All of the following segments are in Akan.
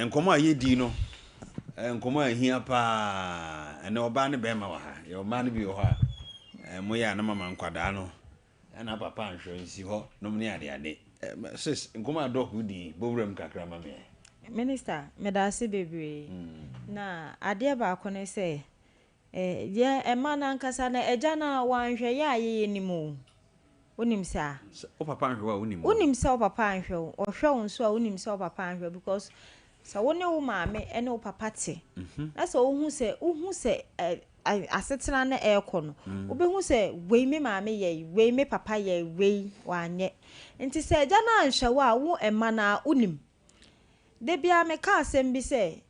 enkomo ayedi no enkomo ahia pa ene oba ne be ma wa ha ye oba ne bi ho ha mo ya na mama nkwada no na papa anhwe nsi ho no me ade sis enkomo adok udi bowram kakra ma me Minister medase bebre na ade ba akone se ye ema na nkasa na eja na wanhwe ya ye nimu onim sa o papa anhwe wa onim sa o papa anhwe o hwe nso a onim sa o papa anhwe because sa woni wo maame ene o papa te na so ohu se asetena na ekọ no obehu se wei me maame ye wei me papa ye wei wanye nti se eja na anhwe wa wo ema na onim de bia me ka asem bi se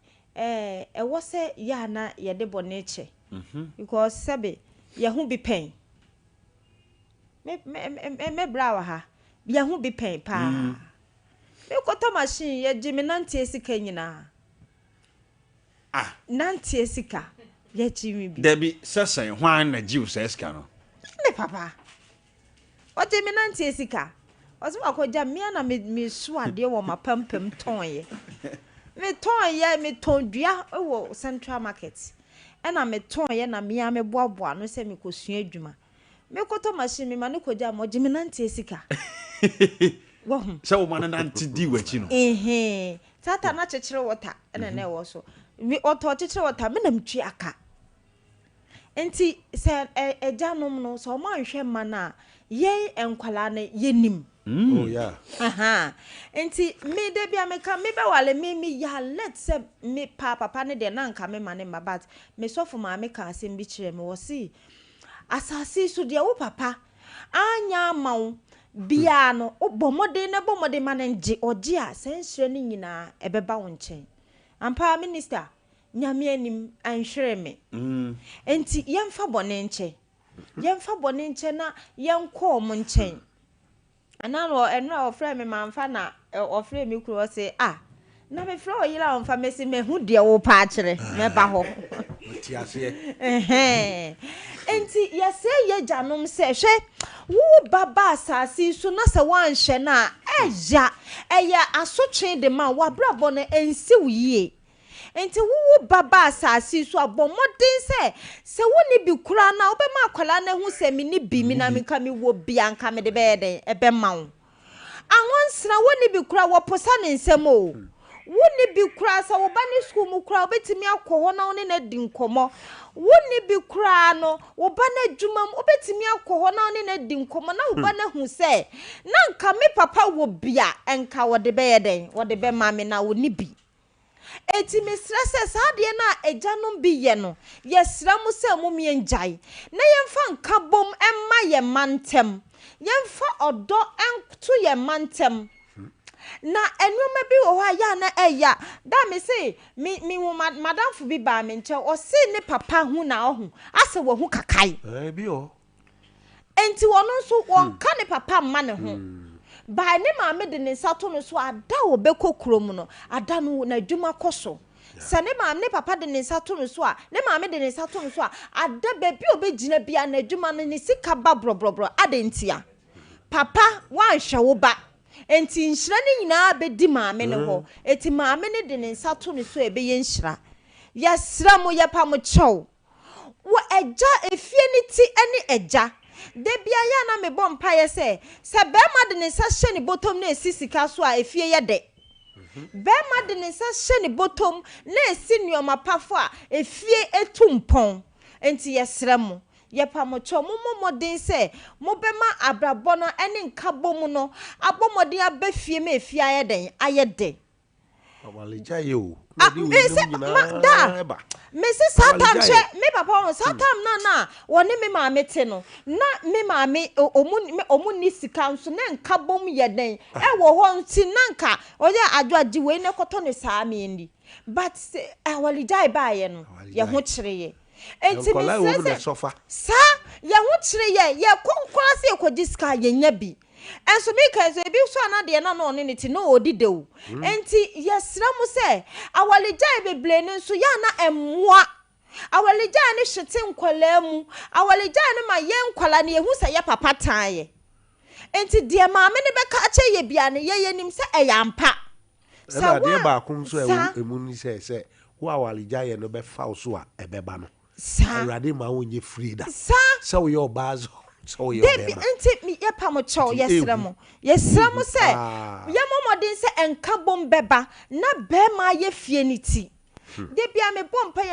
ewo se ya na ye de bone eche because sabe ye hu bi pen me brawa ha ye hu bi pen pa me koto machine ye jimi nanti esika nyina nanti esika ye jimi bi debi sesen hwan na jiu esika no me papa o jimi nanti esika oso akoja me na me su ade wo mapampam ton ye me ton ye me ton dua wo Central Market ena me ton ye na me me boaboa no se me kosua adwuma me koto machine me mane koja mo jimi nanti esika wo se wo mane nanti di wachi no tata na chechire water ena na wo so me oto chechire water me na mtwi aka enti se ejanom no so ma nhwe ma na ye enkwala na yenim oh yeah enti me de bia me ka me be wale me ya let se me papa ne de na nka me mane ma but me sofo ma me ka asem bi kire me wo si asasi so de wo papa anya mawo bia no obomode na bomode manenje oje a sensire ni nyina ebeba wo nchen ampa minister nyame anim anhwere me enti yemfa bone nche na yenko mo nchen anano enra ofre me manfa na ofre me kuro se na me fro oyira onfa mesi me hu de wo pa akere me ba ho tiase enti yese ye janom se hwe wo baba asasi so na se wanhwe na eya asotwe de ma wa brabo na ensi wiye enti wo baba asasi so abomodin se woni bi kura na obema akwala na hu se mi ni bi mi na mi ka mi wo bi anka me de be den ebe mawo awonsra woni bi kura wo posa ne nsem o woni bi kura sa wo ba ni school mu kura obetimi akọ ho na woni na di nkomo woni bi kura no wo ba na djuma mu obetimi akọ ho na woni na di nkomo na wo ba na hu se na nka me papa wo bia enka wo de be den wo de be ma me na woni bi eti me stress ade na ejanom bi ye no yesra mu se mu me njai na yemfa nka bom emma ye mantem yemfa odo entu ye mantem na enuma bi wo ha ya na eya da me say mi madam fu bi ba me nche o se ne papa hu na ohu ase wo hu kakai bi o enti wono nso won ka ne papa ma ne ho ba ne maame de ne sato no so ada wo be kokrom no ada no na adwuma koso se ne maame ne papa de ne sato no so a ne maame de ne sato no so a ada ba bi obegina bia na adwuma no ne sika ba brobrobro adentia papa wan hwe wo ba enti nhira ne nyina be di maame ne ho eti maame ne de ne sato no so ebe ye nhira yesra mo ye pa mo chew wo eja efie ni ti ene eja de bia ya na me bom pa ye se be ma de ne sa hye ne botom na esisika so a efie ye de be ma de ne sa hye ne botom na esi nuoma pafo a efie etumpon enti yesra mo ye pa mo cho mo den se mo be ma abrabo no ene nkabom no abomodin abafie ma efie aye den aye de awalija ye o Mrs. Satam she me papa on Satam na woni me maame te no na me maame omuni sika nso na nkabom ye den e wo ho nti nanka oye adwaji we ne koto ne saa me ndi but awalija ba ye no ye ho kire ye enti me sa ye ho kire ye konkora se ekoji sika ye nya bi enso me ka so ebi so na de na no ne ti no odide o enti yesra mu se awalija beble ne nso ya na emmoa awalija ne hwete nkwala mu awalija ne ma ye nkwala ne ehu se ye papa tan ye enti de maame ne beka ache ye bia ne ye nim se eyampa Eba de ba kun so emu ni se wo awalija ye no be fa so a ebeba no. Awurade ma wonye free da. So we your bazo. So we your Debi enti mi ye pa mo cho yesra mo. Yesra mo se ye momodin se enka bom beba na be ma ye fie ni ti. Debi a me bompa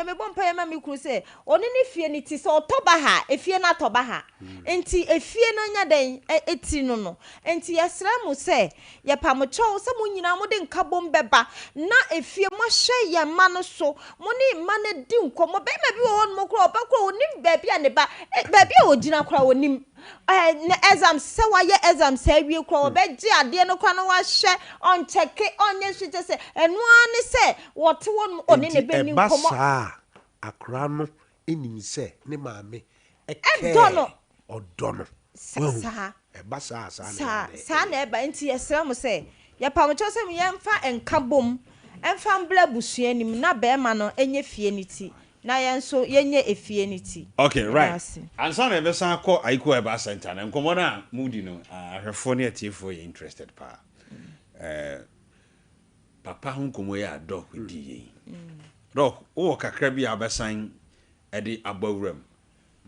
ye ma mi kru se oni ni fie ni ti so otoba ha efie na toba ha. Enti efie na nya den eti no. Enti yesra mo se ye pa mo cho se mo nyina mo de nka bom beba na efie mo hwe ye ma no so mo ni ma na di nkomo be ma bi wo hon mo kro oba kro oni ba bi a ne ba bi a ogina kro onim na exam se wa ye exam se wie kro obegye ade no kwa no wa hwe on check onye hwete se enu ani se wote won oni ne be ni nkomo akra no enim se ne maame odono sa eba sa na eba nti yesra mo se ye pam cho se me yemfa enka bom emfa mbla busua nim na be ma no enye fie ni ti na yenso yenye efie ni ti. Okay, right. And so na be san call Aiko Eba Center na nkomo na mudi no ahwefo na atiefo ye interested pa. Papa hu nkomo ya dog di yi. Dog o kakra bi abesan e di abawuram.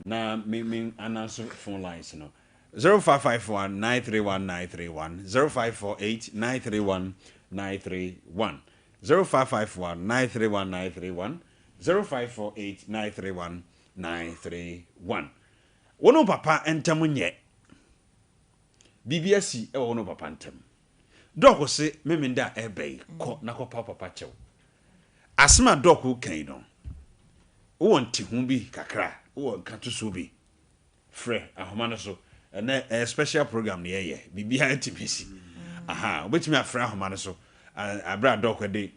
Na me announce phone lines no. 0551931931 0548931931 0551931931 0548931931 wono papa entam nye BBSC e wono papa entam doko se memenda ebey ko na ko papa chew asma doko kan no wo nti hu bi kakra wo nkato so bi frɛ ahoma no so na special program ne ye bibia intimacy aha obetimi afrɛ ahoma no so abra doko de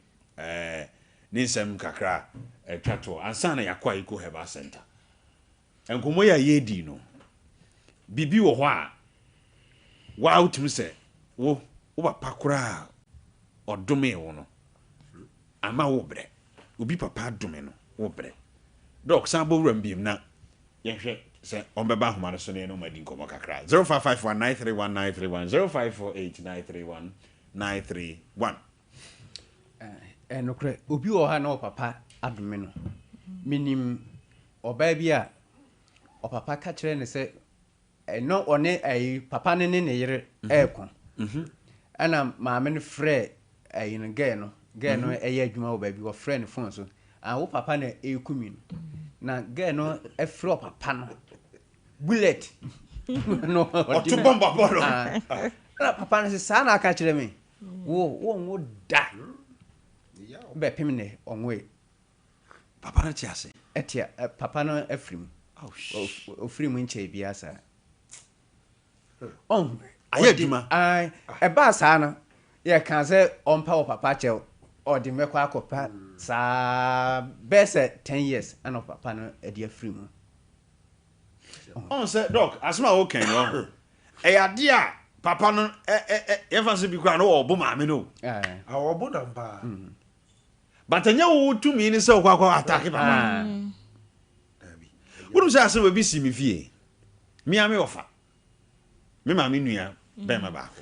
ninsem kakra twato ansana yakwa Aiko Eba Center enkomo ya yedi no bibi wo ho a wa utum se wo papa kura odome wo no ama wo bre obi papa adome no wo bre dok san bo wram biem na yehwe se ombeba homa no so ne no madi nkomo kakra 0551931931 0548931931 enokre obi wo ha na papa adome no minim oba bi a opapa ka kire ne se no one ai papa ne ne yere ekon ana maame ne frɛ ai no ge no eye adwuma oba bi wo frɛ ne phone so wo papa na ekumi no na ge no e frɛ papa no bullet no otu bomba bolo na papa ne se sa na aka kire me wo da be pimne onwe papa na chiase etia papa no afrim ofrim nche bia sa ayaduma e ba sa no ye kan se ompa wo papa che odi mekwa akopa sa bese 10 years and papa no edi afrim on se doc asma o kan no e ade a papa no e fa se bi kwa no obo maame no awobo na mpa batanya wo tumi ni se okwa attack papa wonu se ase we bi si mi fie mi ame ofa mi ma mi nua be ma ba ko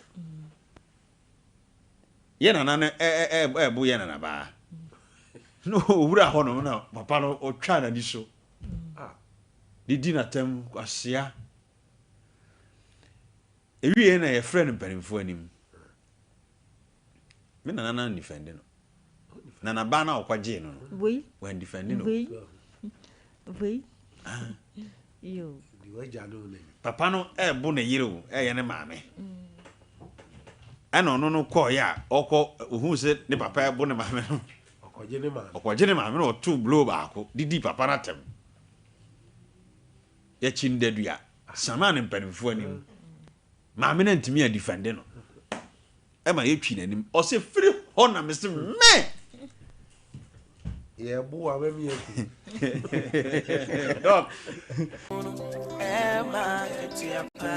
ye na na bu ye na ba no wura ho no na papa no otwa na di so di na tem asia ewie na ye friend perimfo anim me na defend no na ba na okwaje no we when defending no we yo di waja no le papa no bu na yire o ye ne maame ana no call ya okọ ohu se ne papa bu ne maame no okwaje ne maame no to blow baako didi papa na tem ya chindadua sama ne mpanimfo anim maame na ntimi a defend no ma yetwi nanim o se free ho na me se me ye bu wa me eku Emma Ketiapa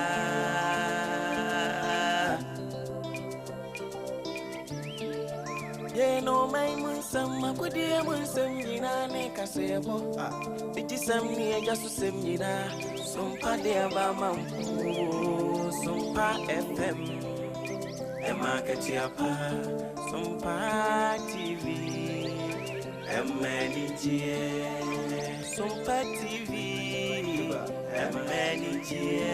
ye no mai mun san makudi mun san gina ne kasebo biti sam ni ya su sem gina Sompa de ba mam Sompa FM Emakatiapa, Sompa TV, Emanitie, Sompa TV, Emanitie.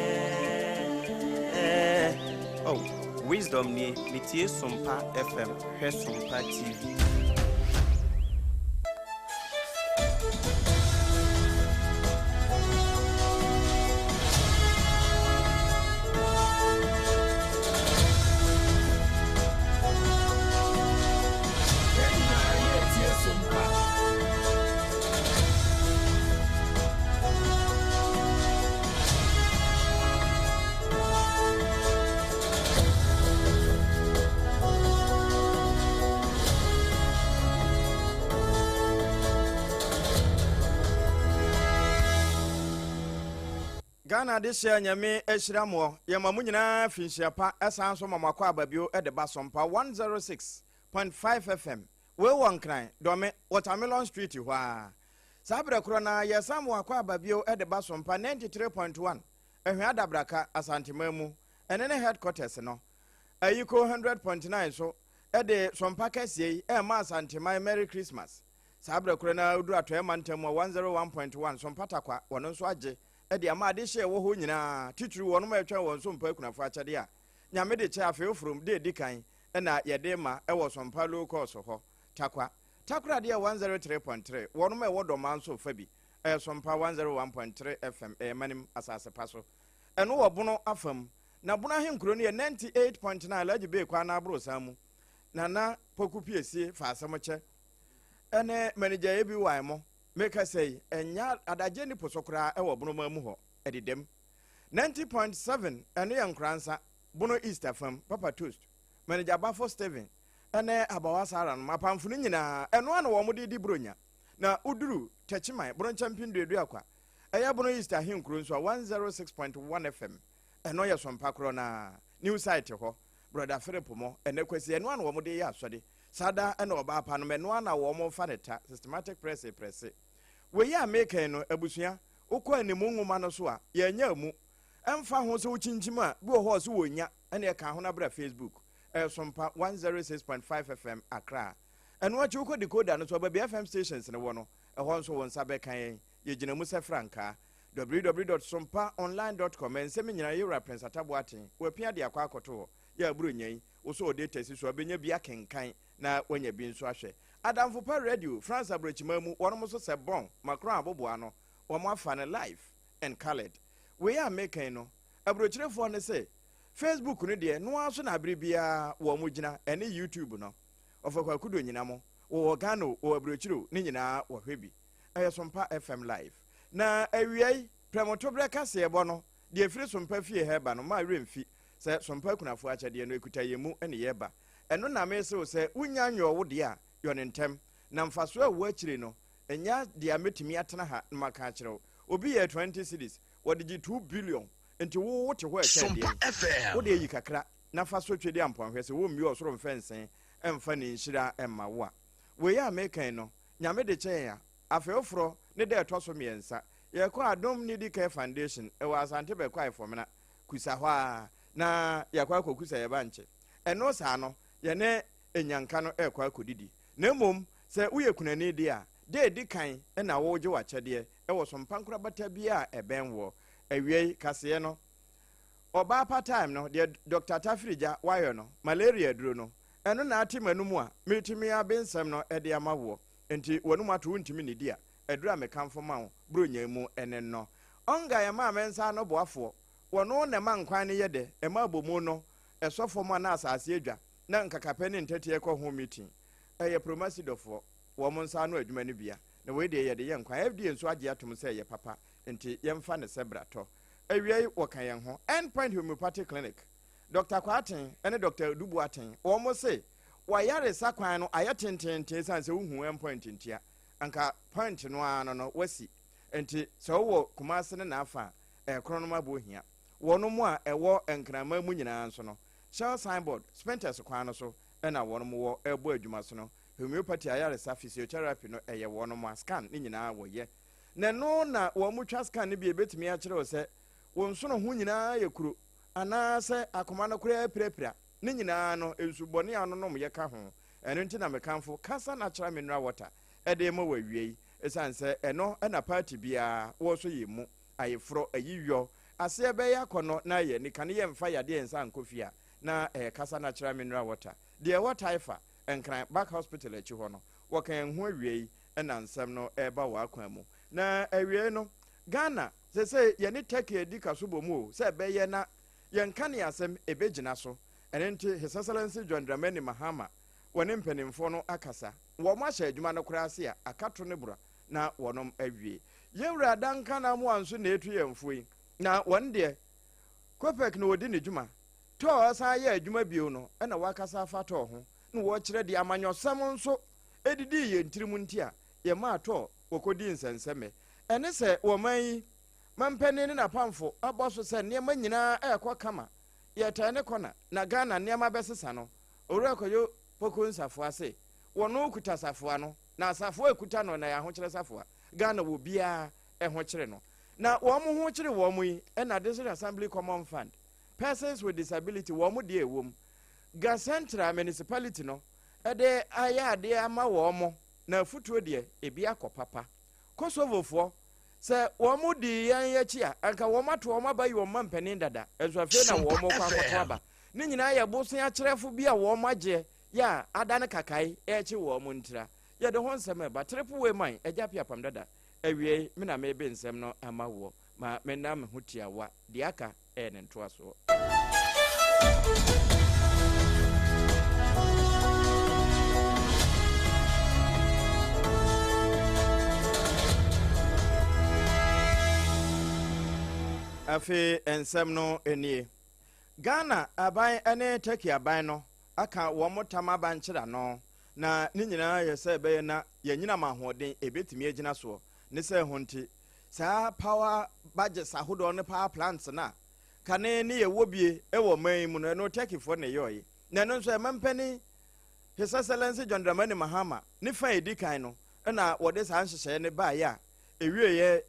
Oh, wisdom ni mitie Sompa FM, he Sompa TV. Ghana de share nyame ehiramo yemamu nyina finhyiapa esan so mamakwa ababio e de ba Sompa 106.5 FM we wonkran dome Watermelon Street hwa sabre kro na yesam wakwa ababio e de ba Sompa 93.1 ehwe adabraka asantemamu ene ne headquarters no ayiko 100.9 so e de Sompa kese e ma asantema Merry Christmas sabre kro na udura to e mantem 101.1 Sompa takwa wono nso age edi amade hye wo ho nyina tituru wono ma etwa won Sompa akunafo akyade a nyame de kye afi ofrom de dikan na yede ma e wo Sompa low cost ho takwa de 103.3 wono ma e wo doma nso fa bi Sompa 101.3 FM manim asase paso eno wo bono afam na bono ahenkuro ne 98.9 laji be kwa na abro samu na poku piesie fa asamche ene manager ebi waimo make us say enya adaje ni posokra e wo bono mamu ho edidem 90.7 ene yankransa bono East FM Papa Toast manager Bafo Steven ene abawasa ran mapamfunu nyina eno ana wo mode di bronya na uduru techiman bono champion dedu akwa eya bono East ahenkuro nso 106.1 FM eno ye Sompa kro na new site ho brother Philip mo ene kwesi eno ana wo mode ya asode sada ene oba pa no eno ana wo mo fa neta systematic press we ya make no abusua ukọ animu nwoma no so a ye nya mu emfa ho so uchinchima bi ho so wonya ene ka ho na bra Facebook Sompa 106.5 FM Accra eno achi ukọ decoder no so ba FM stations ne wo no ho nso won sabe kan ye gina mu se franka www.sompaonline.com ensem nyina yura prince ataboaten we pia de akwa akoto ya aburo nyan wo so data si so abenya bia kenkan na wanya bi nso ahwe Adamfo pa radio France abrochimamu wono so se bon makron aboboa no wo mo afa ne live and colored we are making no abrochirefo ne say Facebook no de no aso na abribia wo mo gina ene YouTube no ofakwa kudo nyina mo wo Ghana wo abrochiro ni nyina wo hwebi Sompa FM live na awiai premoto breka se ebo no de afiri Sompa fie heba no ma remfi se Sompa kunafo akyade no ekutayemu ene yeba eno na me se wo se unya nyo wo de a yonentem na mfaso a wo akire no enya dia metimi atena ha maka akire obi ye 20 cities wodigi 2 billion enti wo wote ho akade wo de yi kakra na faso twede amponhwese wo mmi osoro mfensen emfa ne nhira emma wo a we ya mekan no nyame de kyen ya afeofro ne de etoso miensa ye ko adom ni dike foundation e wa asante be kwai fomena kusa ho a na yakwa kokusa ye banche eno sa no ye ne enyanka no ekwa kodidi na mom se uye kunani de a de dikan na wo je wakyede e wo Sompa nkura bata bia ebenwo awie kase no oba part time no de Dr. Tafrija wayo no malaria duro no eno na ati manumu a metimi abensem no e de amawo enti wonum ato ntimi ne dia eduru amekamfo ma wo bronya mu ene no onga ya ma mensa no boafo wono na ma nkwan ne yede e ma bomu no esofo mo na asase adwa na nkakape ne ntete ekọ ho meeting eye promasidofo wo mo nsa no adwuma ne bia na we de ye de ye nkwan FD nso age atom se ye papa enti ye mfa ne sebrato awie wo kan ye ho Endpoint Homeopathic Clinic Dr. Kwaten ene Dr. Dubuaten wo mo se wa yare sakwan no ayetentente sanse uhu Endpoint ntia anka point no ano no wasi enti so wo kumase ne na afa kronoma bo hia wono mu a ewo enkrama mu nyina nso no shell signboard Spenters kwan no so ena wono mu wo ebo adwuma so no homeopathy ayaresa physiotherapy no eye wono mu scan ni nyina wo ye na no na wo mu twa scan ne bi ebetimi a kire wo se wo nso no ho nyina ye kuro ana se akoma no kura pirapira ne nyinaa no nsubɔne ano nom yɛka ho ɛno nti na mekamfo kasa natural mineral water ɛde ma wɔ awie ɛsiane sɛ ɛno ɛna party biara wɔ so yɛ mu ayeforo ayiwɔ aseɛ bɛyɛ akɔnɔ na yɛ ne kane yɛ mfa yadeɛ nsa nkɔfie a na kasa natural mineral water deɛ wɔta efa nkran back hospital akyi hɔ no wɔkan ho awie ɛna nsɛm no ɛba wɔ akwan mu na awie no Ghana sɛ yɛne Turkey edi kaso bɔ mu o sɛ bɛyɛ na yɛnka ne asɛm ebegyina so ɛne nti His Excellency John Dramani Mahama wɔne mpanimfoɔ no akasa wɔn ahyɛ adwuma no koraa se a akato ne bura na wɔnom awie yɛwura danka na mo anso na etu yɛn mfoyi na wɔn deɛ Kopek na wɔdi ne dwuma tɔɔ san yɛ adwuma bio no ɛna wakasa afa tɔɔ ho na wɔkyerɛ de amanyɔsɛm nso edidi yɛn tirim nti a yɛma atɔ wɔkɔdi nsɛnsɛmɛ ɛne sɛ wɔman yi mampɛni ne napamfo abɔ so sɛ nneɛma nyinaa ɛkɔ kama yɛtaa ne kɔna na Ghana nneɛma bɛsesa no owura kɔyɔ poko nsafoa se wɔno kuta safoa no na safoa ekuta no na yɛ ahokyerɛ safoa Ghana wɔ biara ɛho kyerɛ no na wɔn ho kyerɛ wɔn yi ɛna District Assembly Common Fund persons with disability wɔn mo deɛ ɛwɔ mu Ga Central Municipality no ɛde ayɛ adeɛ ama wɔn na afutuo deɛ ebi akɔ papa Kosovofoɔ sɛ wɔn mo di yɛn akyi a anka wɔn ato wɔn aba yi wɔn ma mpanin dada ɛso afei na wɔn mo kɔ akɔto aba ne nyinaa yɛ bosen akyerɛfo bi a wɔn agye yɛ adane kakae ɛkyi wɔn mo ntira yɛde ho nsɛm ɛba triple way man ɛgya piapam dada awie me na mebe nsɛm no ama wɔ ma me na me ho tiawa de aka ɛyɛ ne ntoa soɔ afei nsɛm no enie Ghana aban ene Turkey aban no aka wɔn motam abankyerɛ no na ne nyinaa yɛ sɛ bɛyɛ na yɛnyina ma ahoɔden ebetumi agyina soɔ ne sɛ ho nti saa power budget ahodoɔ ne power plants na kane ne yɛwɔ bie ɛwɔ man mu no Turkey for ne yɔyi na no nso ɛmampani His Excellency John Dramani Mahama ne fa edi kan no ɛna wɔde saa nhyehyɛ ne baayɛ a ewie yɛ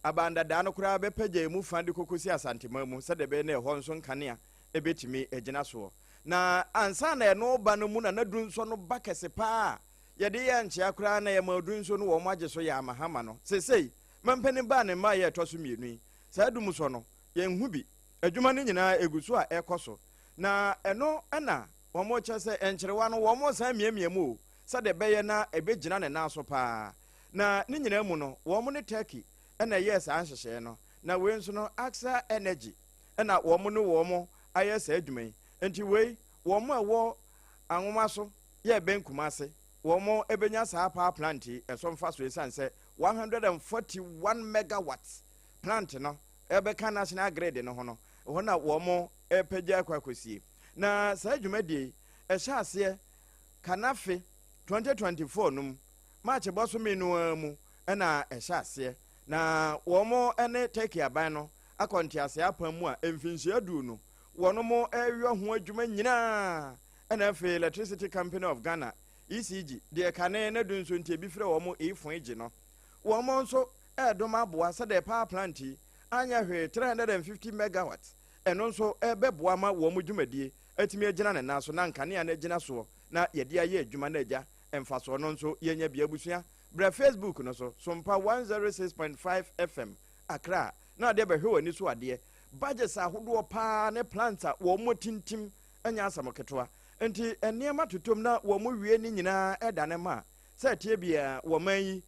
abandada no koraa bɛpɛgya mu fa de kokosi asantema mu sɛ de bɛ ne ɛhɔ nso nkanea ebetumi agyina soɔ na ansa na ɛno ba no mu na nadu nso no ba kɛse paa yɛde yɛ nkyea koraa na yɛma adu nso no wɔn agye so yɛ amahama no sesei mampani ba ne mma yɛ ɛtɔ so mmienu yi saa dum so no yɛn hu bi adwuma no nyinaa egu so a ɛkɔ so na ɛno ɛna wɔn kyɛ sɛ ɛnkyerɛwa no wɔn san miamia mu o sɛ de bɛyɛ na ebegyina ne nan so paa na ne nyinaa mu no wɔn ne Turkey ɛna yɛ saa nhyehyɛ no na wei nso no Axa Energy ɛna wɔn ne wɔn ayɛ saa adwuma yi nti wei wɔn a ɛwɔ anwoma so yɛ bɛnkuma ase wɔn ebenya saa power plant yi ɛso mfa so esan sɛ 141 megawatts plant no ɛbɛka national grid no ho no hɔ na wɔn ɛpɛgya akɔ akɔsie na saa dwumadie ɛhyɛ aseɛ Kanafe 2024 num March bɔso menu mu ɛna ɛhyɛ aseɛ na wɔn ɛne Turkey aban no akɔnte ase apam mu a mfinhyia du no wɔn mo ɛwɛ ho adwuma nyinaa ɛna afei Electricity Company of Ghana ECG deɛ kane na du nso ntie bi frɛ wɔn efo egi no wɔn nso ɛdom aboa sɛ de power plant yi anya hwee 350 megawatts ɛno nso ɛbɛboa ma wɔn dwumadie atumi agyina ne nan so na nkanea na agyina soɔ na yɛde ayɛ adwuma na agya ɛmfasoɔ no nso yɛnya bia busua bra Facebook no so Sompa 106.5 FM Accra na de bɛhwɛ wɔ ni so adeɛ budgets ahodoɔ paa ne plants a wɔn mo tintim anya asam ketewa nti nneɛma totom na wɔn mo wie ni nyinaa ɛda ne ma sɛ tie bia wɔn man yi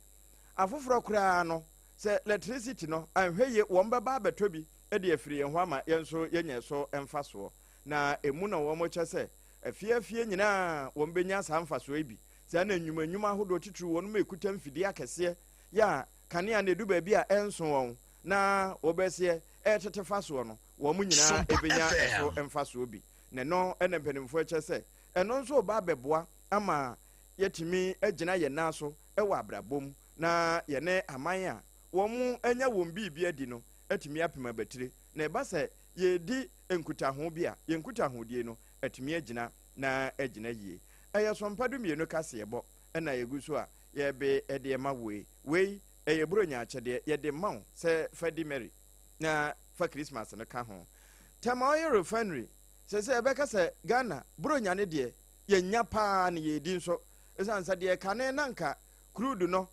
afoforo koraa no sɛ electricity no anhwɛ ye wɔn bɛba abɛtɔ bi ɛde afiri yɛn ho ama yɛn nso yɛnyɛ so ɛmfa soɔ na emu na wɔn mo kyɛ sɛ afie nyinaa wɔn bɛnya saa mfasoɔ bi sɛ na nnwuma ahodoɔ titiri wɔn mo ekuta mfidie akɛseɛ yɛ kanea na edu baabi a ɛnso wɔn na wɔbɛseɛ ɛtete fa soɔ no wɔn mo nyinaa ebɛnya ɛso ɛmfa soɔ bi na no ɛna mpanimfoɔ kyɛ sɛ ɛno nso ɔba abɛboa ama yɛtumi agyina yɛn nan so ɛwɔ abrabom na yɛne aman a wɔn mo anya wɔn biribi adi no atumi apema batire na ɛba sɛ yɛdi nkutaho bi a yɛn nkutahodie no atumi agyina na agyina yie ɛyɛ Sompa du mmienu kaseɛ bɔ ɛna yɛgu so a yɛbe ɛde ma wei ɛyɛ buro nyaakyɛdeɛ yɛde ma wo sɛ fa di Mary na fa Christmas no ka ho Tema Oil Refinery se ebeka se Ghana bronya ne de ye nya pa ne ye di nso esansa de kane nanka crude no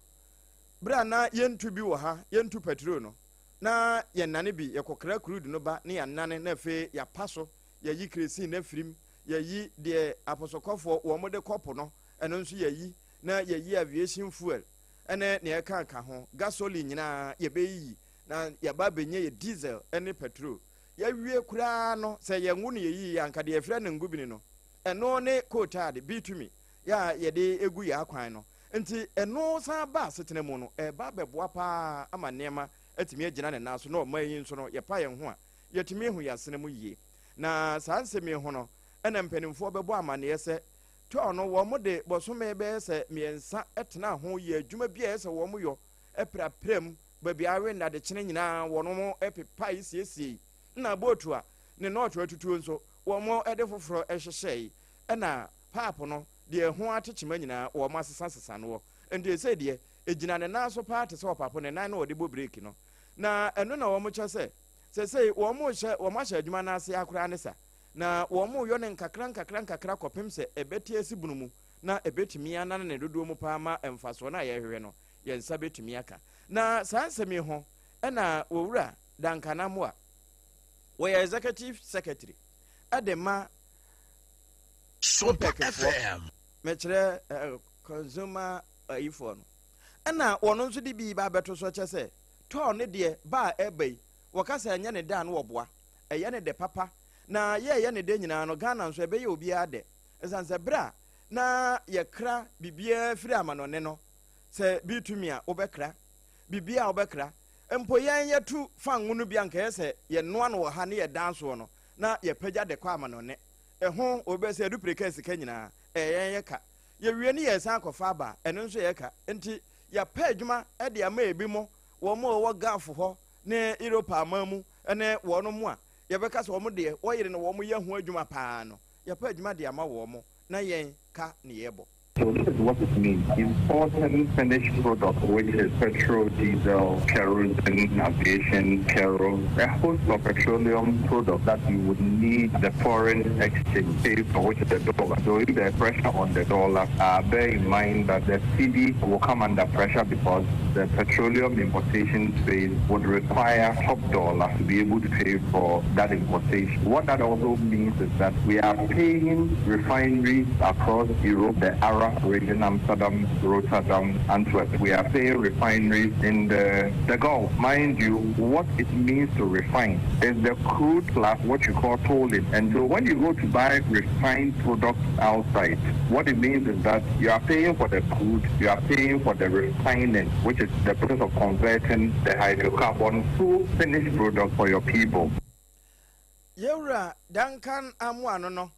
bra na yentu bi wo ha yentu petrol no na ye nane bi ye kokra crude no ba ne ya nane na fe ya paso ye yi kresi na firim ye yi de aposokofo wo mo de kopo no eno nso ye yi na ye yi aviation fuel ene ne ye kan ka ho gasoline nyina ye be yi na ye ba benye ye diesel ene petrol ye wie kura no se ye ngu ne ye yi anka de ye fra ne ngubini no eno ne kotade bitumi ya ye de egu ya kwan no nti eno san ba setene mu no ba beboa pa ama nema atimi agina ne naso na o mayi nso no ye pa ye ho a yetimi hu ya sene mu yie na sansemi ho no ena mpanimfo bebo amane yese to no wo mo de bosome be se miensa etena ho ye adwuma bia yese wo mo yo epraprem babi awe na de kyene nyina wo no mo epepa isiesie na botu a ne not atutuo nso wo mo ede foforo ehyehye ena papo no de ho atechema nyina wo mo asesa no wo ende se de egina ne na so paate se papo ne nan na wo de bo break no na eno na wo mo kyese se wo mo hye wo ma hye adwuma na ase akora ne sa na wo mo yo ne nkakra kopem se ebeti esi bunumu na ebetimi ana ne dodo mu pa ma emfaso na ye hwehwe no ye nsa betimi aka na sansemi ho ena owura dankana mo a wo ye executive secretary adema Sompa FM metre consumer ifo no ena wono nso di bi ba beto so kyese to ne de ba ebei wakasa anya ne da no woboa eye ne de papa na ye ne de nyina no Ghana nso ebe ye obi ade esanse bra na ye kra bibia firi amanone no se bitumi a obekra bibia obekra empo yen yetu fangu no bia nka yese ye noa no ha ne ye danso no na ye pagya de kwa amanone eho obese du prekase ka nyina yen ye ka ye wie ne ye san kofa aba eno nso ye ka enti ya pa adwuma e de ama ebi mo wo mo wo gafo ho ne Europe amamu ene wo no mo a ye beka so wo mo de wo yire ne wo mo ye ho adwuma pa no ya pa adwuma de ama wo mo na yen ka ne yebo. So this is what it means. Important finished product, which is petrol, diesel, kerosene, aviation, kerosene, a host of petroleum products that you would need the foreign exchange pay for, which is the dollar. So if there's pressure on the dollar, bear in mind that the CD will come under pressure because the petroleum importation space would require top dollar to be able to pay for that importation. What that also means is that we are paying refineries across Europe, the Arab region, Amsterdam, Rotterdam, Antwerp. We are paying refineries in the Gulf. Mind you, what it means to refine is the crude plus what you call tolling. And so when you go to buy refined products outside, what it means is that you are paying for the crude, you are paying for the refining, which is the process of converting the hydrocarbon to finished product for your people. Yewra Duncan Amwano no.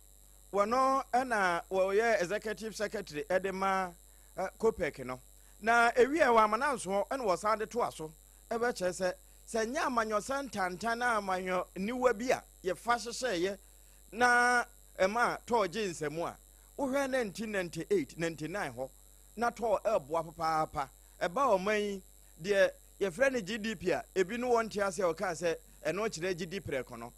Wano ena woye executive secretary edema kopek no na ewie wa amananso ena wosande to aso ebe che se nya amanyo santantan na amanyo niwa bia ye fa hyehye na ema to jinsemu a wohwe 1998 99 ho na to eboa papa eba oman de ye frɛ GDP a ebi no wonte ase o ka se eno kire GDP rekono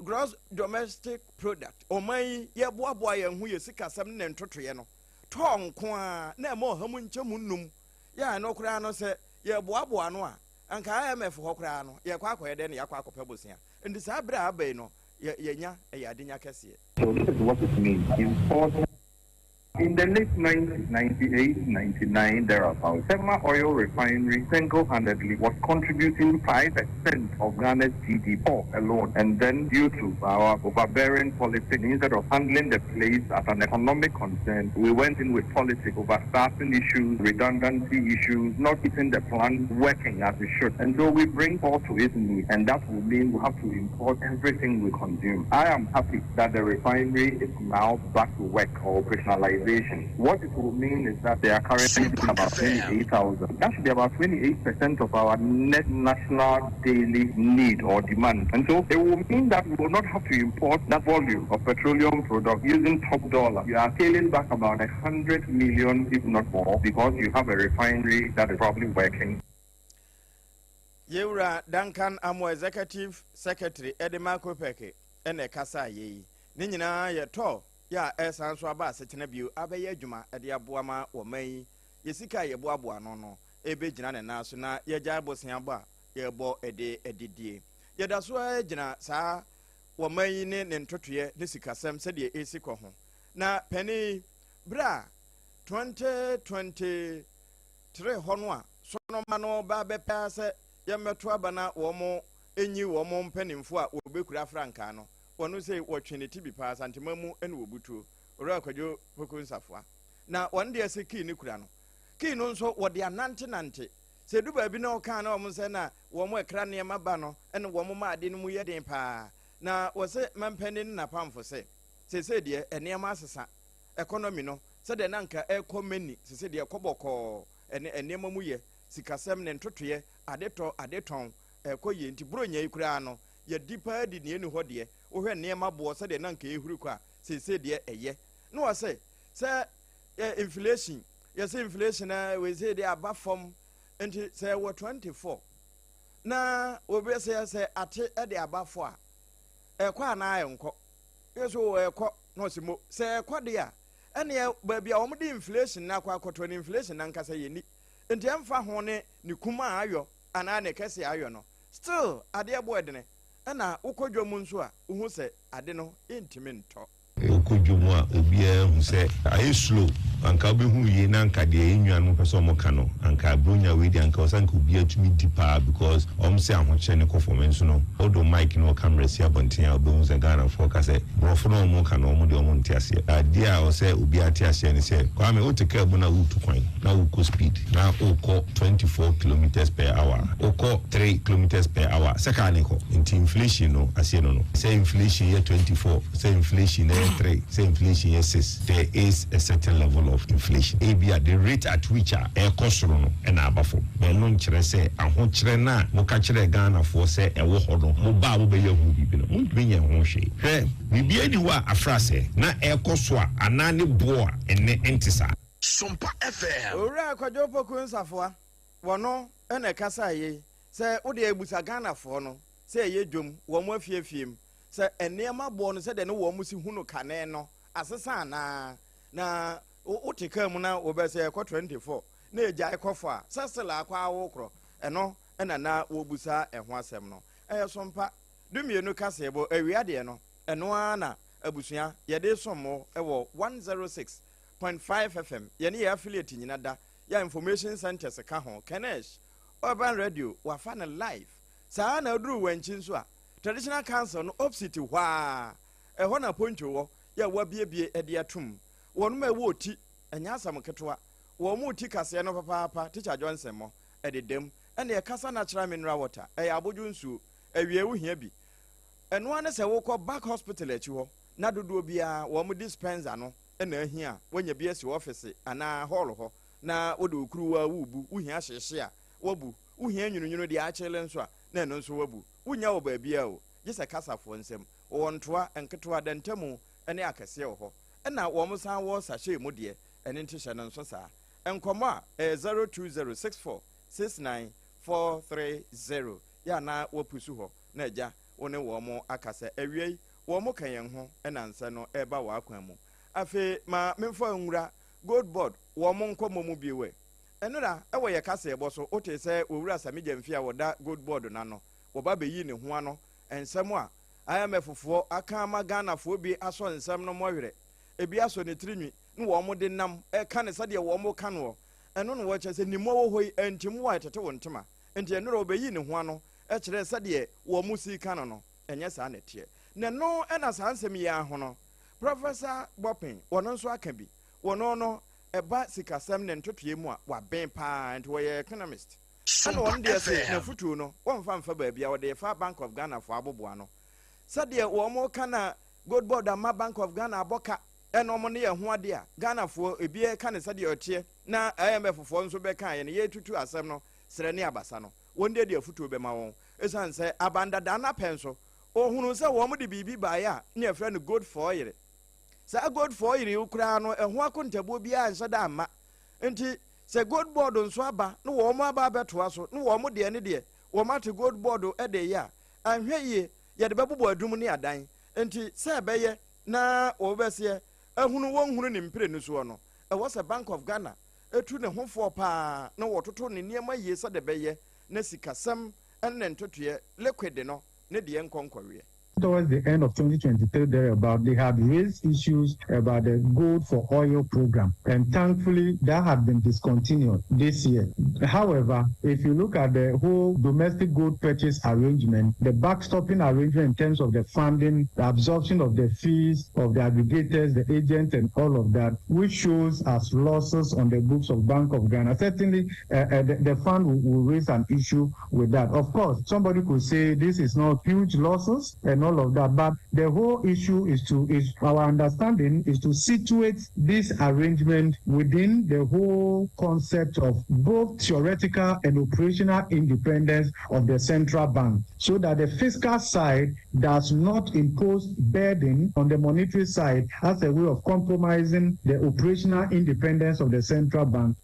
gross domestic product omai ye boaboa ye hu ye sikasam ne ntotoye no to nko a na ma ohamu nchemu nnum ya no kura no se ye boaboa no a anka IMF ho kura no ye kwa akoye de ne yakwa akopɛ bosia ndi sa bra abai no ye nya ye adenya kese. So this is what it means. Important. In the late 90s, 98, 99, thereabouts, Sema Oil Refinery single-handedly was contributing 5% of Ghana's GDP alone. And then due to our overbearing politics, instead of handling the place as an economic concern, we went in with politics over staffing issues, redundancy issues, not keeping the plant working as it should. And so we bring all to its need, and that will mean we have to import everything we consume. I am happy that the refinery is now back to work or operationalized. What it will mean is that they are currently about 28,000. That should be about 28% of our net national daily need or demand. And so it will mean that we will not have to import that volume of petroleum products using top dollar. You are scaling back about 100 million, if not more, because you have a refinery that is probably working. Yewra Duncan Amo Executive Secretary Edema Kopeke ene kasa yeyi ne nyinaa yɛ tɔ yɛ ɛsan so aba asetena bio abɛyɛ adwuma ɛde aboa ma wɔ man yi yɛsika yɛboaboa no no ɛbɛgyina ne nan so na yɛgya abosia bɔ a yɛbɔ ɛde ɛdidie yɛda so gyina saa wɔ man yi ne ntotoeɛ ne sikasɛm sɛdeɛ ɛsi kɔ ho na pani bra 2023 hɔ no a sonoma no ba bɛpɛ sɛ yɛmmɛto aba na wɔn enyi wɔn mpanimfo a wɔbɛkura frankaa no wɔn sɛ wɔtwe ne ti bi paa santema mu ɛna wɔbutuo owura akwadwo poko nsafoa na wɔn deɛ sɛ kii ne kura no kii no nso wɔde anante sɛ du baabi na ɔka na wɔn sɛ na wɔn ɛkra nneɛma ba no ɛna wɔn ma ade no mu yɛ den paa na wɔsɛ mampani ne napamfo sɛ sɛ deɛ nneɛma asesa economy no sɛdeɛ nanka ɛkɔ mani sɛ deɛ kɔbɔkɔɔ nneɛma mu yɛ sikasɛm ne ntotoeɛ adetɔn ɛkɔ yɛ nti buro nyɛ kura no yɛdi paa di ne hɔ deɛ wohwɛ nneɛma boɔ sɛdeɛ nanka ɛhuru kɔ a sɛ deɛ ɛyɛ na wɔsɛ sɛ inflation yɛsɛ inflation a wɔsɛ deɛ aba fam nti sɛ wɔ 24 na wɔbɛsɛ ate ɛde aba fo a ɛkɔ anaa ɛnkɔ yɛso ɛkɔ na ɔsɛ mo sɛ ɛkɔ deɛ a ɛneɛ baabi a wɔmde inflation na akɔ akɔtɔ no inflation na nkasa yɛni nti ɛmfa ho ne kuma a ayɔ anaa ne kɛse ayɔ no still adeɛ bɔ ɛdene ɛna wokɔdwa mu nso a wohu sɛ ade no ɛntimi ntɔ wokɔdwa mu a obiara hu sɛ ayɛ slow anka wobɛhu yie na anka deɛ ɛnwa no pɛ sɛ ɔmo ka no anka bronya wei deɛ anka ɔsa nka obiara tumi di paa because ɔm sɛ ahokyerɛ ne kɔfɔm nso no ɔdɔ mic no ɔkamera si abɔnten a wobɛhu sɛ ghanafoɔ ka sɛ borɔfo no ɔmo ka no ɔmo deɛ ɔmo nte aseɛ adeɛ a ɔsɛ obiara te aseɛ ne sɛ kwame wote kaa bu na wotu kwan na wokɔ speed na wokɔ 24 kilometers per hour wokɔ 3 kilometers per hour sɛ kaa ne kɔ nti inflation no aseɛ no no sɛ inflation yɛ 24 sɛ inflation yɛ 3 sɛ inflation yɛ 6 there is a certain level of inflation ebi at the rate at which a ɛkɔ soro no ɛna aba fam bɛno nkyerɛ sɛ ahokyerɛ no a moka kyerɛ ghanafoɔ sɛ ɛwɔ hɔ no moba a mobɛyɛ ho biribi no montumi nyɛ ho hwee hwɛ biribia ni hɔ a afra sɛ na ɛkɔ so a anaa ne boɔ a ɛnɛ ɛnte saa Sompa FM owura akwadwo poko nsafoa wɔno ɛna ɛkasa yɛ sɛ wode abusa ghanafoɔ no sɛ ɛyɛ dwom wɔn mo afiefiem sɛ nneɛma boɔ no sɛ de ne wɔn mo si hu no kane no asesa anaa na wote kaa mu na wobɛsɛ ɛkɔ 24 na ɛgya ɛkɔfo a sɛ sela akɔ awokorɔ ɛno ɛna na wɔbusa ɛho asɛm no ɛyɛ Sompa dumienu kaseɛ bɔ awiadeɛ no ɛno ara na abusua yɛde sommo ɛwɔ 106.5 FM yɛne yɛ affiliate nyina da yɛ information centers ka ho Kenesh Urban Radio wafa ne live saa na aduru wankyi nso a traditional council no opposite hɔ a ɛhɔ na poncho wɔ yɛ wabiebie ɛde atum wɔn ma ɛwɔ ti ɛnya asam ketewa wɔn mu ti kaseɛ no papaapa teacher Johnson mo ɛde dem ɛna ɛkasa natural mineral water ɛyɛ abodwo nsuo ɛwie wo hia bi ɛno ane sɛ wokɔ back hospital akyi hɔ na dodoɔ biara wɔn mu dispenser no ɛna ahia wɔnya bi asi office anaa hall hɔ na wode okuruwa wubu wo hia hyehye a wabu wo hia nwununwunu de akyele nso a na ɛno nso wabu wonya wɔ baabi a o gye sɛ kasafoɔ nsɛm wɔn ntoa nketewa dɛntɛmu ɛne akɛseɛ wɔ hɔ ɛna wɔn san wɔ sahye mu deɛ ɛne ntihyɛ no nso saa nkɔmɔ a 0206469430 yɛ na wɔpusu hɔ na agya wo ne wɔn akasa awie wɔn ka yɛn ho ɛna nsa no ɛba wɔ akwan mu afei ma memfa nwura gold board wɔn nkɔmɔ mu bi wɛ ɛnura ɛwɔ yɛ kasa ɛbɔ so wote sɛ owura samigya mfi a wɔda gold board na no wɔba bɛyi ne ho ano nsɛm a IMF foɔ aka ama ghanafoɔ bi asɔ nsɛm no mɔwerɛ ebi asɔ ne tirinwi ne wɔn de nam ɛka ne sɛdeɛ wɔn ka no ɛno no wɔkyɛ sɛ nimɔ wɔ hɔ yi ntimu a ɛtete wɔn ntoma nti ɛnura wɔbɛyi ne ho ano ɛkyerɛ sɛdeɛ wɔn si ka no ɛnyɛ saa na ɛteɛ na no ɛna saa nsɛm yi aho no Professor Bopin wɔn nso aka bi wɔn no ɛba sikasɛm ne ntotoe mu a wabɛn paa nti wɔyɛ economist ɛna wɔn deɛ sɛ na futuo no wɔmfa baabi a wɔde fa Bank of Ghana fo aboboa no sɛdeɛ wɔn ka na gold board ama Bank of Ghana abɔka ɛna wɔn ne yɛ ho ade a Ghanafoɔ ebi ka ne sɛdeɛ ɔteɛ na IMF foɔ nso bɛka yɛ ne yɛtutu asɛm no srɛ ne abasa no wɔn deɛ futuo bɛma wɔn ɛsan sɛ abandada na pɛn so ohunu sɛ wɔn de biribi baayɛ a ne yɛfrɛ no gold for yere sɛ gold for yere ukura no ɛho akontabuo biara nhyɛ da amma nti sɛ gold board nso aba no wɔn aba abɛtoa so no wɔn deɛ ne deɛ wɔn ate gold board ɛde yɛ a anhwɛ yie yɛde bɛbobɔ adum ne adan nti sɛ ɛbɛyɛ na obesie ehunu wonhunu ne mpire no so no was a Bank of Ghana etu ne hofo pa na wototo ne niema yie se de beye na sikasam enne ntotoye liquid no ne de enkonkwawe. Towards the end of 2023, thereabout, they had raised issues about the gold for oil program, and thankfully that had been discontinued this year. However, if you look at the whole domestic gold purchase arrangement, the backstopping arrangement in terms of the funding, the absorption of the fees of the aggregators, the agents, and all of that, which shows as losses on the books of Bank of Ghana. Certainly, the fund will raise an issue with that. Of course, somebody could say this is not huge losses and all of that, but the whole issue is our understanding is to situate this arrangement within the whole concept of both theoretical and operational independence of the central bank, so that the fiscal side does not impose burden on the monetary side as a way of compromising the operational independence of the central bank.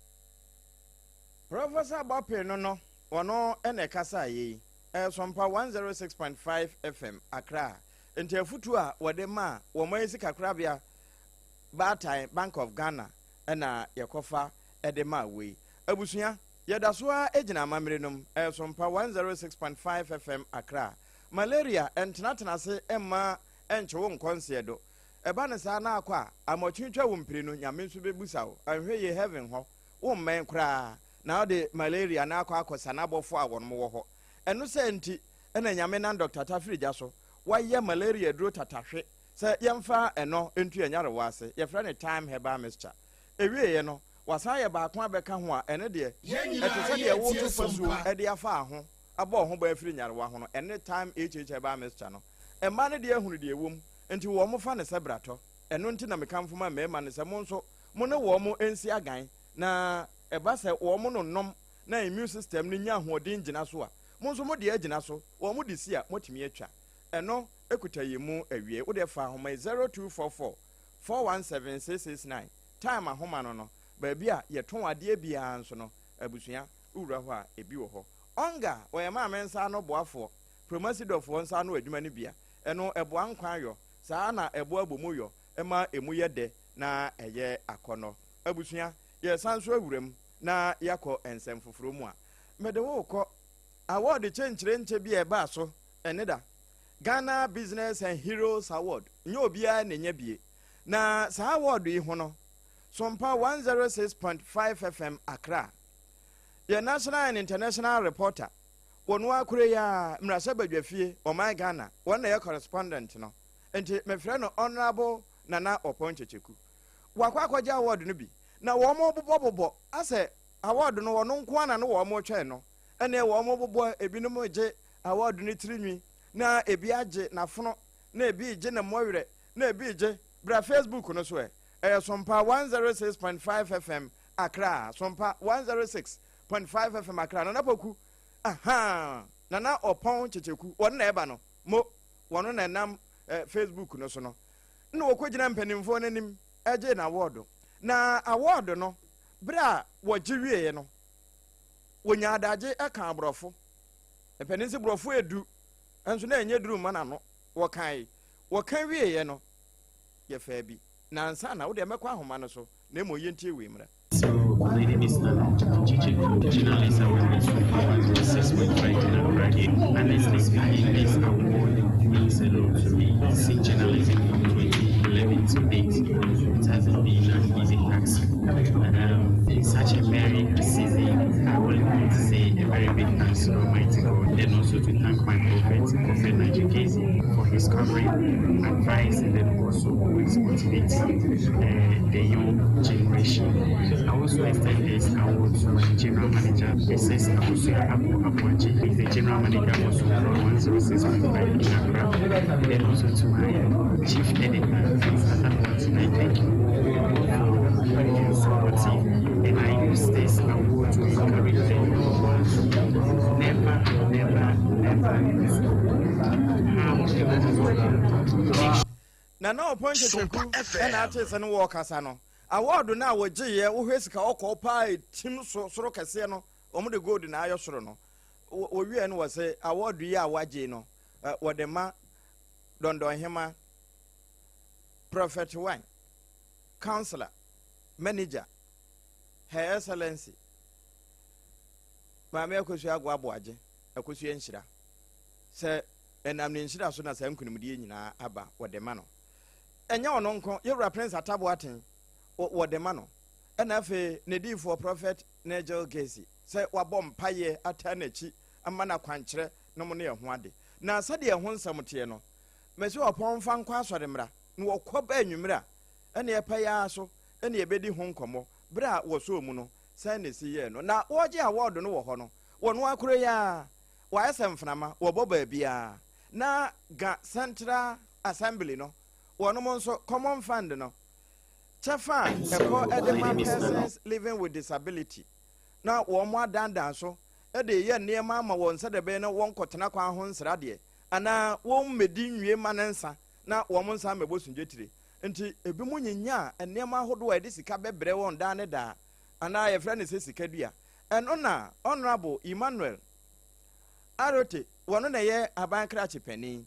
Professor Bape no ono ene kasa yi Sompa 106.5 FM Accra. Enti afutu a wode ma wo mayisi kakrabia Batai Bank of Ghana na yakofa edema we. Abusua yeda so a ejina mamrenom Sompa 106.5 FM Accra. Malaria entena se emma enchewo nkonse do. Eba ne sa na akwa amotwintwa wo mpire no nyame nso bebusa wo. Ahwe ye heaven ho. Wo mmen kra na de malaria na akwa akosa na bofo a wonmo wo ho. Eno senti ena nyame na Dr. Tafrija so waye malaria duro tatahwe se yemfa eno entu enyare wase ye fra ne time herbal mixture ewie ye no wasa ye ba ko abeka ho a ene de eto se de wo to fasu e de afa ho abo ho ba afiri nyare wa ho no ene time herbal mixture no emma ne de ehunu de ewom enti wo mo fa ne sebrato eno nti na mekamfo ma mema ne se mo nso mo ne wo mo ensi agan na eba se wo mo no nom na immune system ni nya hoodin gina so a monso mo de agina so wo mo de si a motimi atwa eno ekutaye mu awie wo de fa homa 0244 417669 time ahoma no ba bia ye ton ade bia nso no abusua owura ho a ebi wo ho onga wo ye ma mensa no boafo promasidofo nsa no adwuma ne bia eno ebo ankwan yo saa na ebo abomu yo ema emu ye de na eye akono abusua ye sanso awuram na yakọ ensem foforo mu a mede wo kọ award chenchire nche bi eba so eneda Ghana Business and Heroes Award nye obia na nya bie na sa award yi ho no Sompa 106.5 FM Accra ye national and international reporter wonu akure ya mrasa badwafie o my Ghana wona ye correspondent no enti me frɛ no honorable Nana Oponchecheku wakwa akwaja award no bi na wo mo bobo ase award no wono nko ana no wo mo twa no ene wo mo bobo ebinom je award no tirinwi na ebi age na fono na ebi je na mowerɛ na ebi je bra Facebook no so Sompa 106.5 FM Accra Sompa 106.5 FM Accra na napoku aha Nana Oponchecheku won na eba no mo wono na nam Facebook no so no na wokogina mpanimfo nanim eje na award na award no bra wogiwie no wonya adaje aka abrofo epenisi brofo edu enso na enye duru mana no wokan wie no ye fa bi na ansa na wo de mekwa ahoma no so na emo yentie we mra. So my name is journalist award 6.5 bracket, and this award means a lot to me. Since journalism from 2011 to date, it hasn't been an easy task. In such a very season, I would like to say a very big thanks to Almighty God, and also to thank my prophet Nigel Casey, for his covering, advice, and then also always motivating the young generation. I also extend this award to my general manager, Mrs. Abuachi. He's the general manager also from 106.5 in Accra. And then also to my chief editor, I thank you for being supportive. And I use this award to encourage the young ones. Never Nana Oponchecheku and artists and workers ano. Award na woje ye wo hwesika okopa tim soro kese no omo de gold na ayo soro no wo wie no wose award yi a waje no wo de ma dondon hema Prophet Wine, Counselor, Manager, Her Excellency, Mamma Kosia Guabuaje, a Kosia Shira. Sir, and I'm in Shira soon as I'm Kunumidina Abba, what the mano. And your uncle, your reference at Tabuatin, what the mano. And I've a need for Prophet Nigel Gacy. Say, Wabom Paye at Tanechi, a mana quantre, no money of one day. Now, Sadia Honsamutiano. Monsieur upon Fan Quaswademra, no Quabe Numera, and a payaso, and a bedi home como, bra was so muno, Sandy Sieno. Now, what ya ward no honor, one wa crea, why some flama, or Boba Bia. Na ga Central Assembly no, one monso common fund no. Chafa, a poor Edema persons living with disability. Now, one more than so, a day year near Mamma won't set a banner one cotanaqua hons radie. Ana won medin wie manensa na woman sa mebosun jetire enti ebimunyi nya enema hodo e de sika bebre won da ne da ana ye friend se sika dua eno na honorable Emmanuel Arote wono na ye aban krachi pani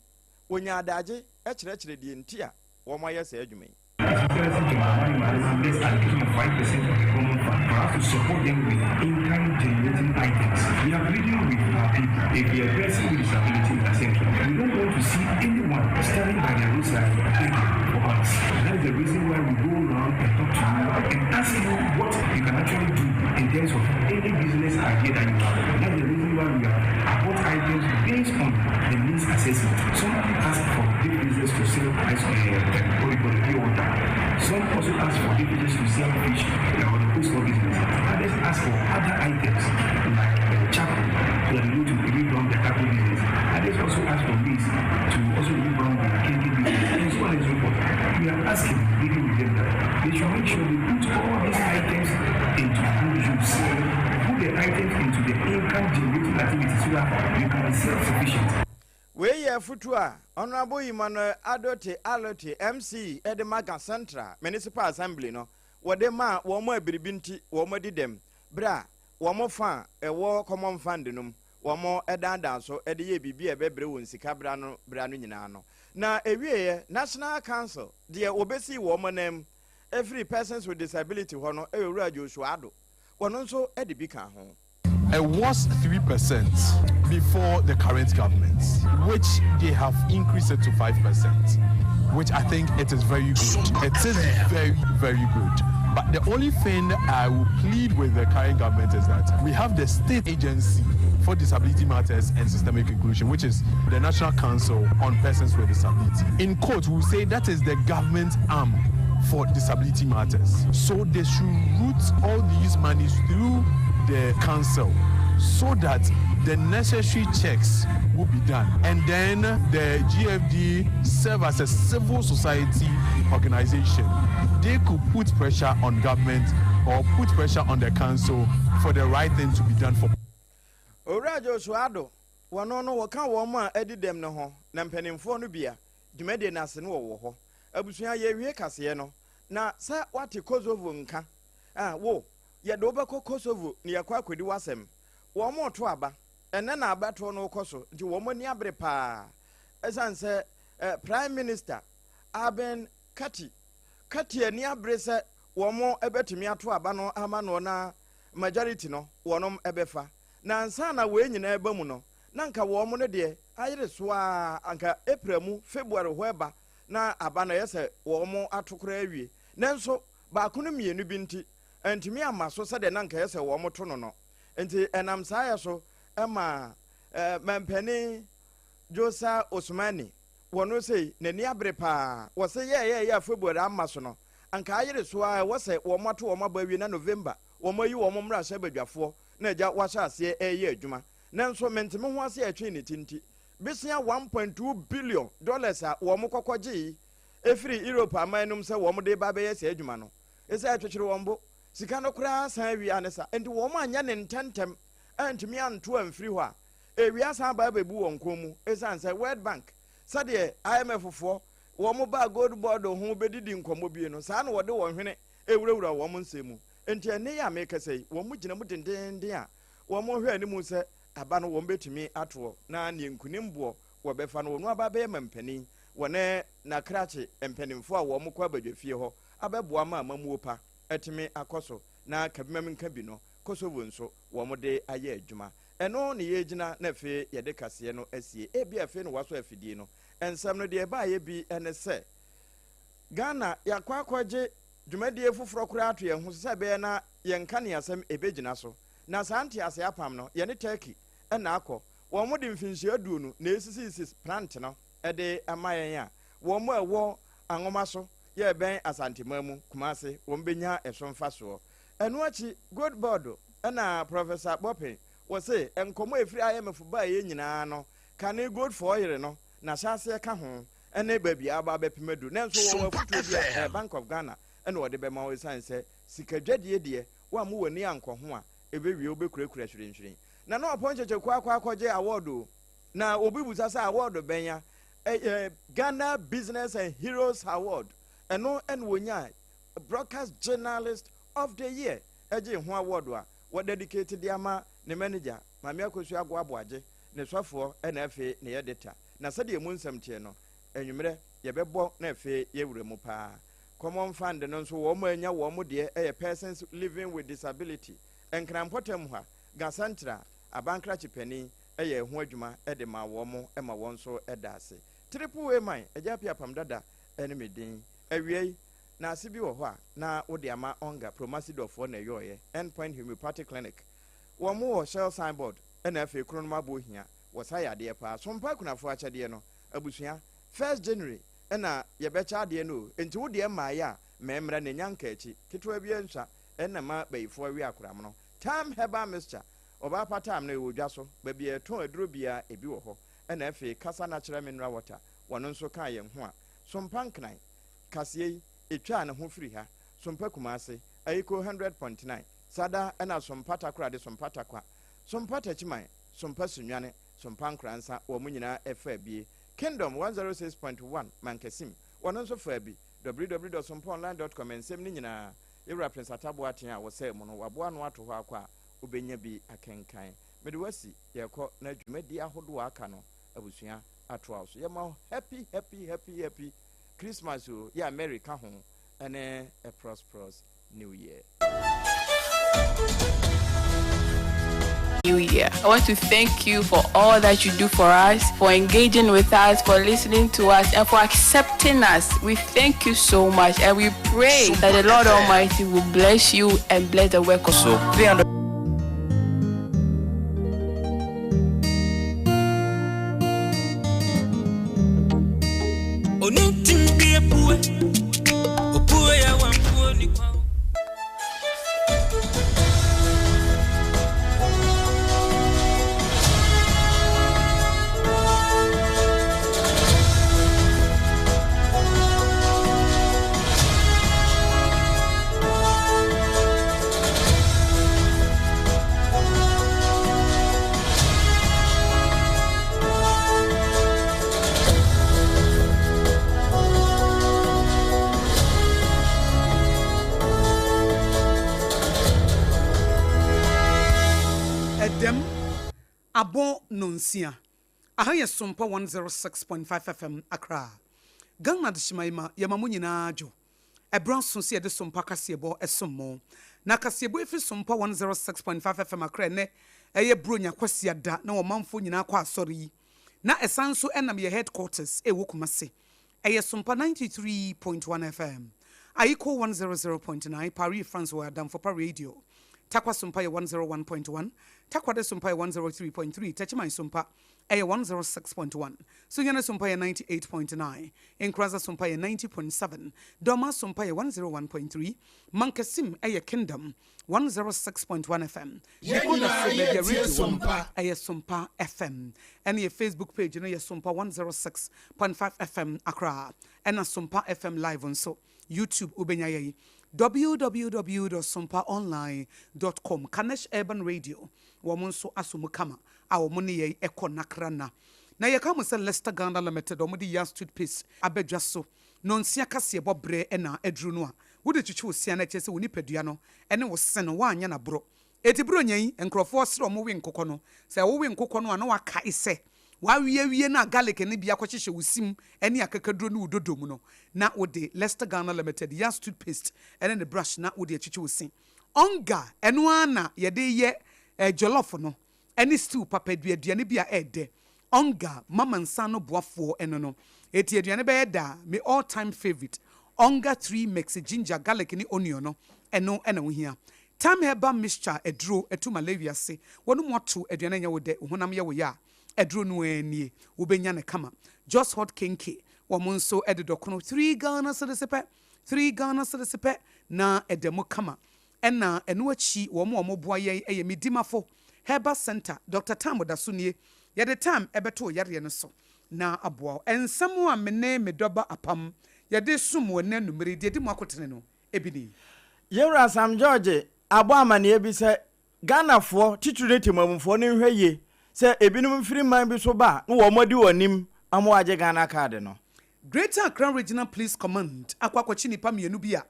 wonya adaje e kire die ntia wo moye se adwuma to support them with income generating items. We are pleading with our people. If they are person with disability, etc., we don't want to see anyone standing by the roadside begging for us. That is the reason why we go around and talk to you and ask you what you can actually do in terms of any business idea that you have. That's the reason why we are about items based on the needs assessment. Somebody asked for big business to sell ice cream, pure water. Some also ask for big business to sell fish or the post business. Others ask for other items like chapel to allow to rerun the cattle business. Others also ask for this to also rerun the kinky business and so on and so forth. We are asking, dealing with them, that they should make sure they put all these items into good use. Put the items into the income generating activity so that you can be self-sufficient. We are Futua, Honorable Emmanuel Adote Alote MC Edemaga Central Municipal Assembly no. Wadema wamo ebiribinti wamo didem bra wamo fa ewo common fund num wamo edanda so ede ye bibi ebebre won sika bra no nyina no na ewieye National Council de obesi wamo nam every persons with disability hono ewura Joshua Ado wono so ede bi kan ho. It was 3% before the current government, which they have increased it to 5%, which I think it is very good. It is very, very good. But the only thing I will plead with the current government is that we have the State Agency for Disability Matters and Systemic Inclusion, which is the National Council on Persons with Disability. In quote, we say that is the government arm for disability matters. So they should route all these monies through the council so that the necessary checks will be done, and then the GFD serve as a civil society organization. They could put pressure on government or put pressure on the council for the right thing to be done for. Orajo Suado, wano no waka woma edi dem no ho na mpanimfo no bia dwumade na ase no wo ho abusua ye wie kase no na sa wate Kosovo nka wo ye do beko Kosovo ne yakwa akwedi wasem wo mo to aba ene na abato no koso nti wo mo ni abre pa esanse Prime Minister Aben Kati ani abre se wo mo ebetumi ato aba no ama no na majority no wonom ebefa na nsa na we nyina eba mu no na nka wo mo no de ayire so a anka April mu February hoeba na aba na yese wo mo atokora awie nanso ba kono mienu bi nti antimi amaso se de na nka yese wo mo to no nti enam saaya so ema mampani Josa Osmani wono sei nani abre pa wo se ye February amaso no anka ayire so a wo se wo mo to wo ba wie na November wo mo yi wo mo mra se badwafo na eja wahya ase eye adwuma nanso mentime ho ase atwe ne tinti besia 1.2 billion dollars a wo mo kokogye efiri Europe amanum se wo mo de ba be ye se adwuma no ese atwekere wo mbo sika no kura san wi anesa enti wo mo anya ne ntentem antimi anto amfiri ho a ewia san ba bebu won komu esan se World Bank sade IMF fo wo mo ba gold board ho bedidi nkomo bie no sa na wo de wo hwene ewurawura wo mo nsemu enti ene ya me kase wo mo gina mu dendenden a wo mo hwe animu se aba no wo betumi ato na ne nkunimbo wo befa no no aba be mampani wɔne na krache mpanimfo a wɔn kɔ abadwafie hɔ abɛboa ma amamuo pa ɛtumi akɔ so na kabimam nka bi no Kosovo nso wɔn de ayɛ adwuma ɛno ne yɛgyina na afei yɛde kaseɛ no asie ebi afei no waso afidie no ensɛm no deɛ ɛbaayɛ bi ɛne sɛ Ghana yakɔ akɔgye dwumadie foforɔ koraa ato yɛn ho sɛ bɛyɛ na yɛnka ne asɛm ɛbɛgyina so na saa nte ase apam no yɛne Turkey ɛna akɔ wɔn mo de mfinhyia aduonu na esisi plant no ɛde ama yɛn a wɔn mo ɛwɔ anwoma so yɛ bɛn asantema mu Kumase wɔn bɛnya ɛso mfa soɔ ɛno akyi good board ɛna Professor Bope wɔse nkɔmɔ efiri IMF ba yɛ nyinaa no kane good for yere no na hyase ka ho ɛne baabi aba bɛpemadu nanso wɔn afutuo bi a Bank of Ghana ɛna wɔde bɛma wɔ san sɛ sikadwadie deɛ wɔn mo wɔ ni ankɔ ho a ɛbɛwie wobɛkurakura hwirenhwiren na no apɔn kyekye akɔgye award na obi busa sɛ award bɛnya Ghana Business and Heroes Award ɛno ɛna wonya Broadcast Journalist of the Year ɛgye ho award a wɔ dedicate de ama ne manager Mame Akosu Agboagye ne sɔfoɔ ɛna afei ne yɛde ta na sɛdeɛ mu nsɛm tie no enwumere yɛbɛbɔ na afei yɛwura mu paa common fund no nso wɔn anya wɔn deɛ ɛyɛ persons living with disability enkrampɔtam ha gasantra abankrachi pani ɛyɛ ho adwuma ɛde ma wɔn ɛma wɔn nso ɛda ase triple A man ɛgya pia pam dada ɛne medin awie na ase bi wɔ hɔ a na wode ama onga promasidofoɔ na ɛyɔɔyɛ endpoint homeopathic clinic wɔn wɔ shell signboard ɛna afei krono ma bo hia wɔsa yɛ adeɛ paa sompa kunafo akyɛdeɛ no abusua 1st January ɛna yɛbɛkyɛ adeɛ no enti wo deɛ maaye a mɛmra ne nyanka akyi ketewa bi nsa ɛna ma bayifoɔ wi akoram no time herbal mixture oba patam na ɛwɔ dwa so baabi ɛtɔn aduro bia ebi wɔ hɔ ɛna afei kasa natural mineral water wɔno nso ka yɛn ho a sompa nkran kaseɛ yi etwa ne ho firi ha sompa Kumase ayiko 100.9 sada ɛna sompa takora de sompa takwa sompa tachiman sompa sunwane sompa nkransa wɔ mu nyinaa ɛfa bie Kingdom 106.1 Mankesim wɔno nso fa bi www.somponline.com nsɛm ne nyinaa yɛwura Prince Atabo aten a wɔsɛ mu no waboa no ato hɔ akɔ a obenya bi akenkan mede wasi yɛkɔ na dwumadi ahodoɔ aka no abusua atoa so yɛma happy Christmas o yɛ America ho ɛne a prosperous new year. New Year. I want to thank you for all that you do for us, for engaging with us, for listening to us, and for accepting us. We thank you so much, and we pray that the Lord Almighty will bless you and bless the work of so. Abo nonsia. Ahaya Sompa 106.5 FM Accra. Ghana de Shimaima yamamu nyina ajo. Ebran sonsi de Sompa kasebo esomo. Na kasebo efi Sompa 106.5 FM Accra ne eye bronya kwasia da na wo manfo nyina kwa asori. Na esanso enam ye headquarters ewo Kumase. Eye Sompa 93.1 FM. Ayiko 100.9 Paris France wa Adam for Radio. Takwa Sompa 101.1, Takwa de Sompa 103.3, Tachima Sompa 106.1, Sunyana Sompa 98.9, Enkraza Sompa 90.7, Doma Sompa 101.3, Mankasim Kingdom 106.1 FM. Radio Sompa FM. And your Facebook page, you know, Sompa 106.5 FM Accra, and a Sompa FM live on so YouTube Ubenyaye. www.sompaonline.com Kanesh Urban Radio womonso asumukama awomone ye eko nakrana na ye ka mo se Leicester Ghana Limited omodi ya toothpaste abedwaso nonsia kase bobre na aduru no a wode twitwe osia na kyese woni padua no ene wo se no wanya na bro eti bro nyan enkrofo sere omo we nkokɔ no se wo we nkokɔ no a na waka ise wa wie na garlic ne bia kwahyehyɛ wusim ene akakaduro ne wudodo mu no na wode Lester Ghana Limited ya toothpaste ene ne brush na wode achiche wusim onga eno ana yede ye jollof no ene stew papa aduane bia ede onga mama nsa no boafo eno no eti aduane be da me all time favorite onga 3 mix ginger garlic ni onion no eno ena wo hia time herbal mixture edro etu malaria se wonu moto aduane nya wo de honam ye wo ya edro no anie wo benya ne kama just hot kinky wo mo nso ededokono 3 Ghana sedesepe 3 Ghana sedesepe na edemo kama ena eno achi wo mo boa ye eye medimafo herbal center Dr. Tamo Dasunie ye the time ebeto yare no so na aboa ensam a mene medoba apam ye de sum wona numere de mo akotene no ebini Yewra Sam George abo amane bi se Ghanafoɔ titurete mamufo ne hweye se ebinum mfiri man bi so ba no wo modi wonim amo age Ghana card no Greater Accra Regional Police Command akwakwachi nipa mienu bi a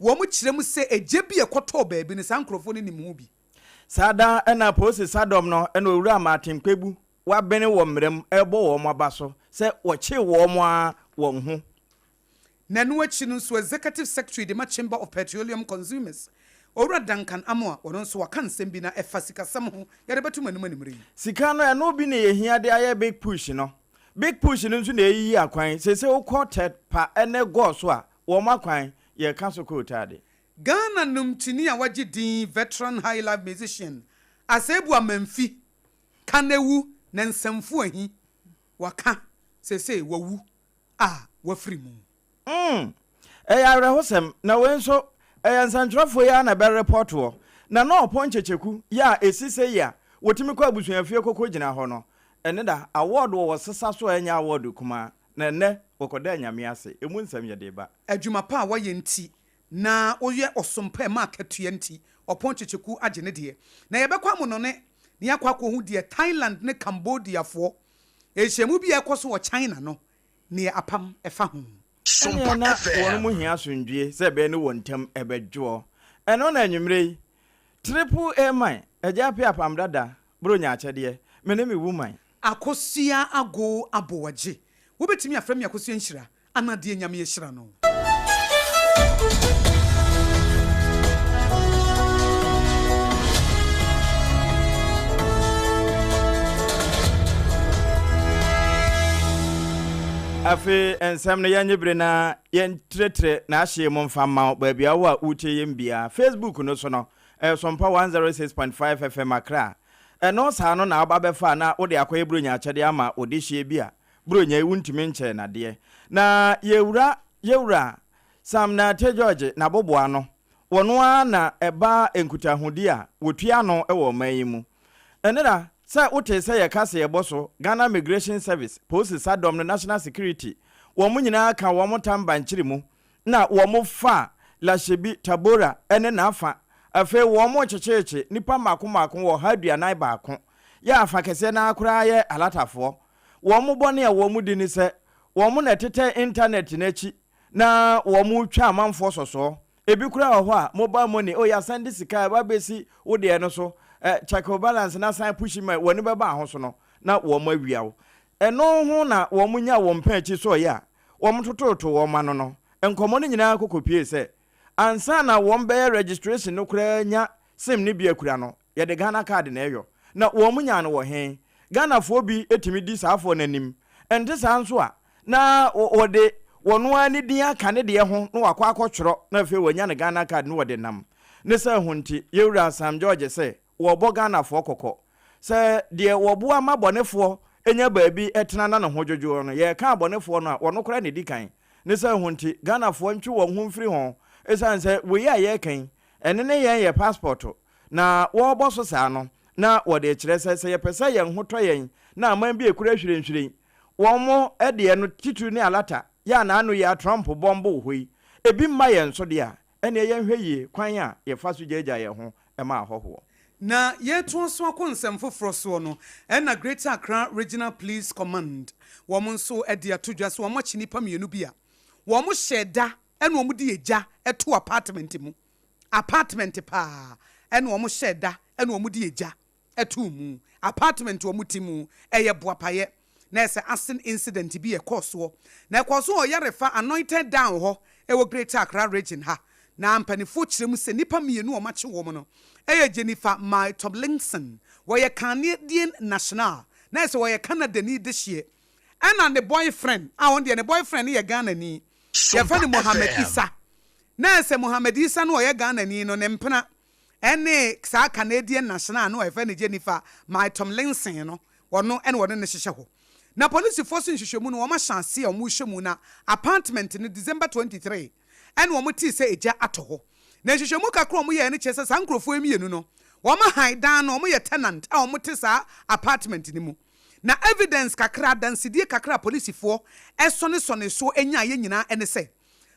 wo mu kirem se eje bi ekoto ba bi ne sankrofo ne nimu bi sada ena pose sadom no ena owura Martin Kwebu wa bene wo mrem ebo wo maba so se wo che wo mo a wo ho nanu achi no so Executive Secretary de Chamber of Petroleum Consumers Ora Duncan Amoa wono so waka nsem bi na efa sika sam ho yede betu manum animre sika no eno bi na yehia de aye big push no nso na eyi akwan se wo quartet pa ene go so a wo makwan ye ka so ko tade Ghana numtini a waje din veteran high life musician asebu amamfi kanewu na nsamfu ahi waka se wawu a wafiri mu eya rehosem na wenso eya nsantrofo ya na be report wo na no ponchecheku ya esise ya wotimi kwa abusuafie kokko gina ho no ene da award wo sesa so enya award kuma na ene wokoda nyame ase emu nsam yede ba adwuma pa waye nti na oye osompa ma akatua nti oponchecheku age ne de na yebekwa mo no ne yakwa ko hu de Thailand ne Cambodia fo ehyiamu bi ekoso wo China no ne apam efa ho Sompa FM wonu hia asundue se be ne wontam ebedwo eno na anwumre triple A man eja pe apam dada bronya achede mene me woman akosia ago abowaje wo betimi aframi akosia nhira anade nyame yehira no afi ensam na yanyebre na yentretre na ahye mo mfama baabi awo a uche yembia Facebook no so no Sompa 106.5 FM Accra eno sa no na aba befa na wo de akoye bronya achede ama ode hye bia bronya wuntimi nche na de na yewura Sam na te George na boboa no wono a na eba enkutahudi a wotua no ewo mayimu enera sa wote se ye kase ye boso Ghana Immigration Service post sadom no national security wo mu nyina ka wo motamba nkyirimu na wo mu fa Lashebi Tabora ene na afa afa wo mu checheche nipa makomako wo haduanan baako ya afa kese na akura ye alatafo wo mu bone ya wo mu di ni se wo mu na tete internet na chi na wo mu twa amanfo soso ebi kura ho a mobile money o ya send sika ba besi wo de no so check your balance na sign push my woni beba ho so no na wo ma wiawo eno ho na wo munya wo mpa chi so ya wo mtototo wo ma no enkomo no nyina kokopie se ansa na wo mbe registration no kura nya sim ni bia kura no ye de Ghana card na eyo na wo munya no wo he Ghana fo bi etimi di saafo nanim ente sa nso a na wo de wono ani din aka ne de ho no wakwa akotworo na fe wonya ne Ghana card no wo de nam ne sa hunti Yewura Sam George se wo bo Ghana fo kokko se de wo bo amabonefo enya baabi etena na ne ho dwodwo no ye ka abonefo no a wono kora ne dikan ne sa hunti Ghana fo ntwe wo ho mfiri ho esan se we ya ye kan ene ne ye passport na wo bo so sa no na wo de kire se ye pese ye ho to yen na aman bi ekura hwirenhwiren wo mo ede no titu ne alata ya na anu ya Trump bombo hoi ebi mma ye nso de a ene ye hweye kwan a ye fa so gyaja ye ho ema ahoho na yeto so akonsem foforo so no na Greater Accra Regional Police Command wo mo nso ede atodwa so wo mo chini pa mienu bia wo mo hyeda wo mo de eja eto apartment mu apartment pa wo mo hyeda wo mo de eja eto mu apartment wo mo timu eye boapaye na ɛsɛ accident incident bi ɛkɔ soɔ na ɛkɔ so ɔyɛrefa anointed down hɔ ɛwɔ Greater Accra region ha na mpanifo kyerɛ mu sɛ nipa mmienu ɔmakye wɔ mu no ɛyɛ Jennifer My Tomlinson wɔyɛ Canadian national na ɛsɛ wɔyɛ Canada ni de hyɛ ɛna ne boyfriend a wɔn deɛ ne boyfriend yɛ Ghana ni yɛfɛ ne Mohammed Isa na ɛsɛ Mohammed Isa no ɔyɛ Ghana ni no ne mpena ɛne saa Canadian national no ɛfɛ ne Jennifer My Tomlinson no wɔno ɛne wɔne ne hyehyɛ hɔ na polisifoɔ so nhwehwɛmu no wɔn ahyɛnse a wɔn hwɛ mu na apartment no December 23 ɛne wɔn ti sɛ egya atɔ hɔ na nhwehwɛmu kakra wɔn yɛ ne kyerɛ sɛ saa nkurɔfoɔ mmienu no wɔn ahan dan no wɔn yɛ tenant a wɔn te saa apartment no mu na evidence kakra dansidie kakra polisifoɔ ɛsɔne so enya ayɛ nyinaa ɛne sɛ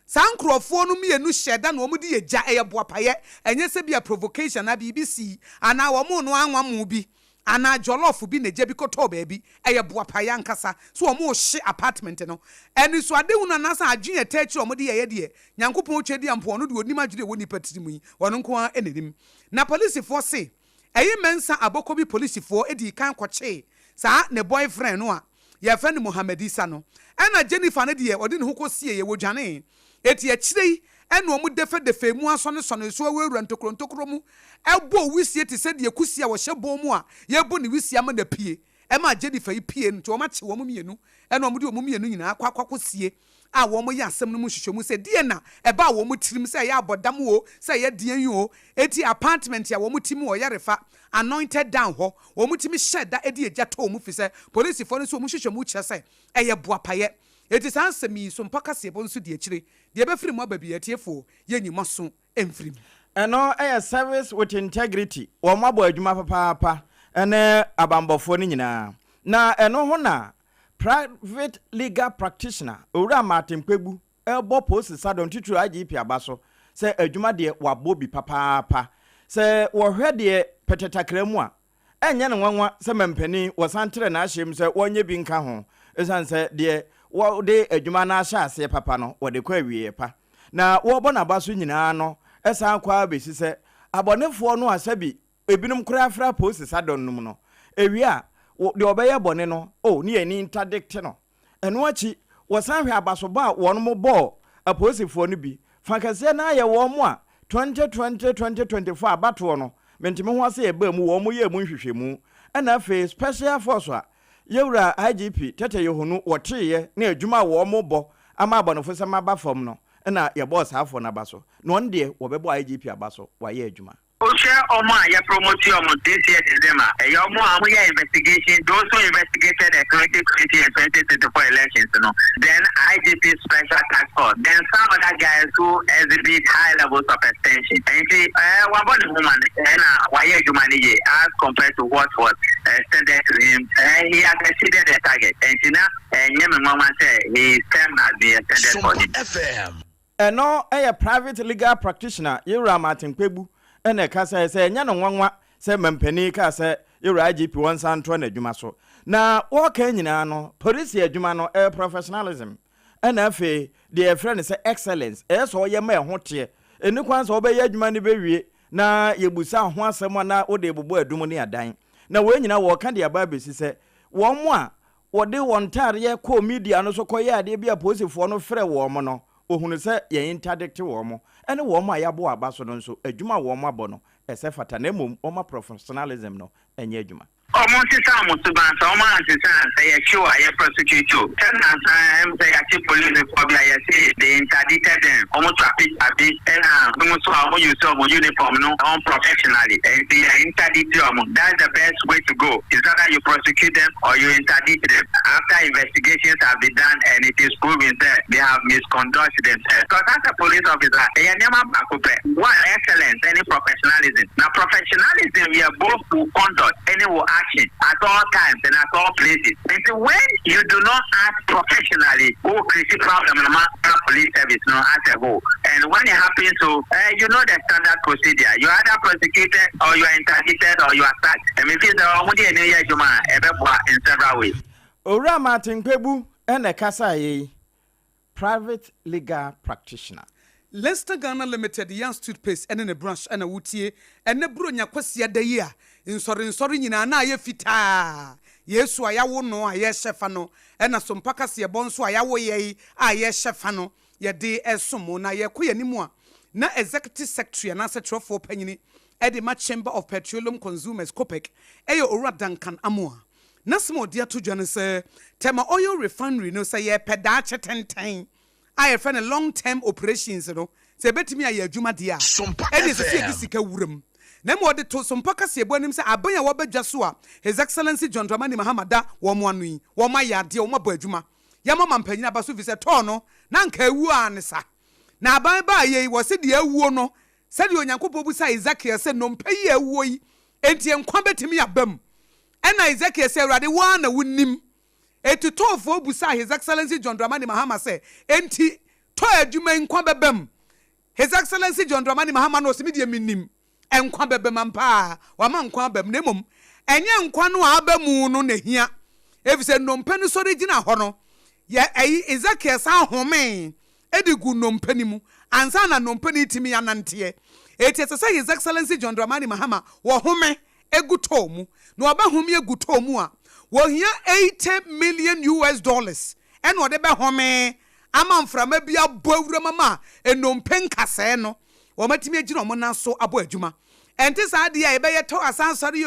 saa nkurɔfoɔ no mmienu hyɛ da na wɔn de yɛ gya ɛyɛ boapayɛ ɛnyɛ sɛ bi a provocation na BBC ana wɔn no anwamu bi ana jollof bi na gya bi kɔtɔ baabi ɛyɛ boapayɛ ankasa so wɔn hye apartment no ɛni so adehu na nasa adwene ɛtɛkyi wɔn de yɛ deɛ nyankopɔn twɛ di ampo no de onim adwene wɔ nipa tiri mu yi wɔn nko ara ɛnanim na polisifoɔ se ɛyi mensa aboko bi polisifoɔ edi kan kɔkye saa ne boyfriend no a yɛfɛ ne Mohammed Isa no ɛna Jennifer ne deɛ ɔde ne ho kɔsie yɛ wodwane eti akyire yi ɛna ɔmo defe mu asɔne so awura ntokro mu ɛbɔ wisie te sɛ deɛ kusia wɔhyɛ bɔn mu a yɛbɔ ne wisie ama na pie ɛma Jennifer yi pie nti ɔmo akye wɔn mmienu ɛna ɔmo de wɔn mmienu nyinaa akɔ sie a wɔn yɛ asɛm no mu hwehwɛ mu sɛ deɛ na ɛba a wɔn tirim sɛ ɛyɛ abɔdam o sɛ ɛyɛ deɛ yi o eti apartment a wɔn tim wɔ yɛrefa anointed down hɔ wɔn tim hyɛ da edi egya tɔ wɔn fi sɛ polisifoɔ no nso wɔn hwehwɛ mu kyerɛ sɛ ɛyɛ boapayɛ eti saa nsɛm yi so mpa kaseɛ bɔ nso deɛ akyire deɛ bɛfiri mu aba bi yɛtiefoɔ yɛnyima so mfiri mu ɛno ɛyɛ service with integrity wɔn abɔ adwuma papaapa ɛne abambɔfoɔ no nyinaa na ɛno ho na private legal practitioner owura Martin Kwebu ɛbɔ post sadon tituru IGP aba so sɛ adwuma deɛ wabɔ bi papaapa sɛ wɔhwɛ deɛ pɛtɛtakra mu a ɛnyɛ ne nwanwa sɛ mampani wɔsantere na ahyɛm sɛ wɔnyɛ bi nka ho ɛsan sɛ deɛ wɔde adwuma na ahyɛ aseɛ papa no wɔde kɔ awie pa na wɔbɔ n'aba so nyinaa no ɛsan kɔ abɛsi sɛ abɔnefoɔ no asɛbi ebinom koraa fra post sadon no mu no ewie a deɛ ɔbɛyɛ bɔne no ne yɛ ni interdict no ɛno akyi wɔsan hwɛ abasobɔ a wɔn mo bɔɔ apolisifoɔ no bi fankɛseɛ na ayɛ wɔn mo a 2020-2024 abatoɔ no mentimi ho ase yɛba mu wɔn mo yɛ mu nhwehwɛmu ɛna afei special force a yɛwura IGP tete yɛhonu wɔteeɛ na adwuma a wɔn mo bɔ ama abɔnefo sɛm aba fam no ɛna yɛbɔɔ saafoɔ no aba so na ɔn deɛ wɔbɛbɔ IGP aba so wɔayɛ adwuma share Oma, ya promote this year December. We investigation. Those who investigated the 2020 and 2024 elections, Then IGP special task force. Then some other guys who exhibit high levels of extension. And see, what about the woman? Why you manage as compared to what was extended to him? He has exceeded the target. And see now, Yemen Mama said his term has been extended for him. FM. And no, a private legal practitioner, Yura Martin Kwebu. Ene kasa se nya no nwanwa se mampani ka se yura IGP wonsa nto na adwuma so na wo ka nyina no police adwuma no professionalism ena afi the friend se excellence so ye ma ho te eni kwan so obeye adwuma ne bewie na yebusa ho asem na wo de bobo adum ne adan na we nyina wo ka de aba besi se wo mo a wo de won tare ye ko media no so koye ade bia policefoɔ no frɛ wo mo no ohunu se ye interdict wo mo ene wo mo ayabo aba so no nso adwuma wo mo abɔ no ɛsɛ fata na emom wo ma professionalism no enye adwuma Almost the same to ban so much say a show I prosecute you. Tell us say a police for say they interdicted them almost a bit and almost how you saw uniform no unprofessionally and they interdict them. That's the best way to go. Is that you prosecute them or you interdict them after investigations have been done and it is proven that they have misconducted themselves. Because as a police officer, one excellence, any professionalism. Now professionalism we are both to conduct any action at all times and at all places. And when you do not act professionally, who create problem in the police service no as a whole. And when it happens to you know the standard procedure, you are either prosecuted or you are interdicted or you are sacked. And if it's in several ways. Ora Martin Kwebu ene kasa ye private legal practitioner. Lester Ghana Limited Young Toothpaste and a brush and a woodie and a brunya kwasia de year in sorry na ye fita. Yes, I won't know a yes chefano and a Sompa Cassia bonso I away a yes chefano ye de as sumo na ye queer anymore. Na executive secretary and answer for penny Edema Chamber of Petroleum Consumers Copec Ayo Ora Duncan Amoa. Na small dear to Johnny say Tema oil refinery no say ye pedache 10 I friend a long-term operations, you know. Say, bet me a juma dia. And it's a sika wurum. Nemo de to Sompa Cassia Bonim say, Abaya Wabe Jasua, His Excellency John Dramani Mahamada, Wamwanui, Wamaya, dear Mabojuma. Yama Mampena Basu is a tono, Nanka Wuanesa. Na bye ye was said the Wono, said you Yankopo Busa Ezekiel said, no pay a woy, entium combat me a bum. And Ezekiel said, Radiwana wouldn't him. To talk for Busa, His Excellency John Dramani Mahama say, enti toy you may inquabem. His Excellency John Dramani Mahama knows media minim, and quabem pa, or man quabem nemum, and young quano abemu no nehia. If said no penus original honor, yet Ezekiel sa home, Edigu nom penimu, and sana nom penny to me anantie. It is to say His Excellency John Dramani Mahama, or home, a good tomu, no about whom ye good tomua. Well, here $80 million and whatever home amam from maybe a boy mama and no pen caseno or matime jino so abo juma. And this idea be to asan sorry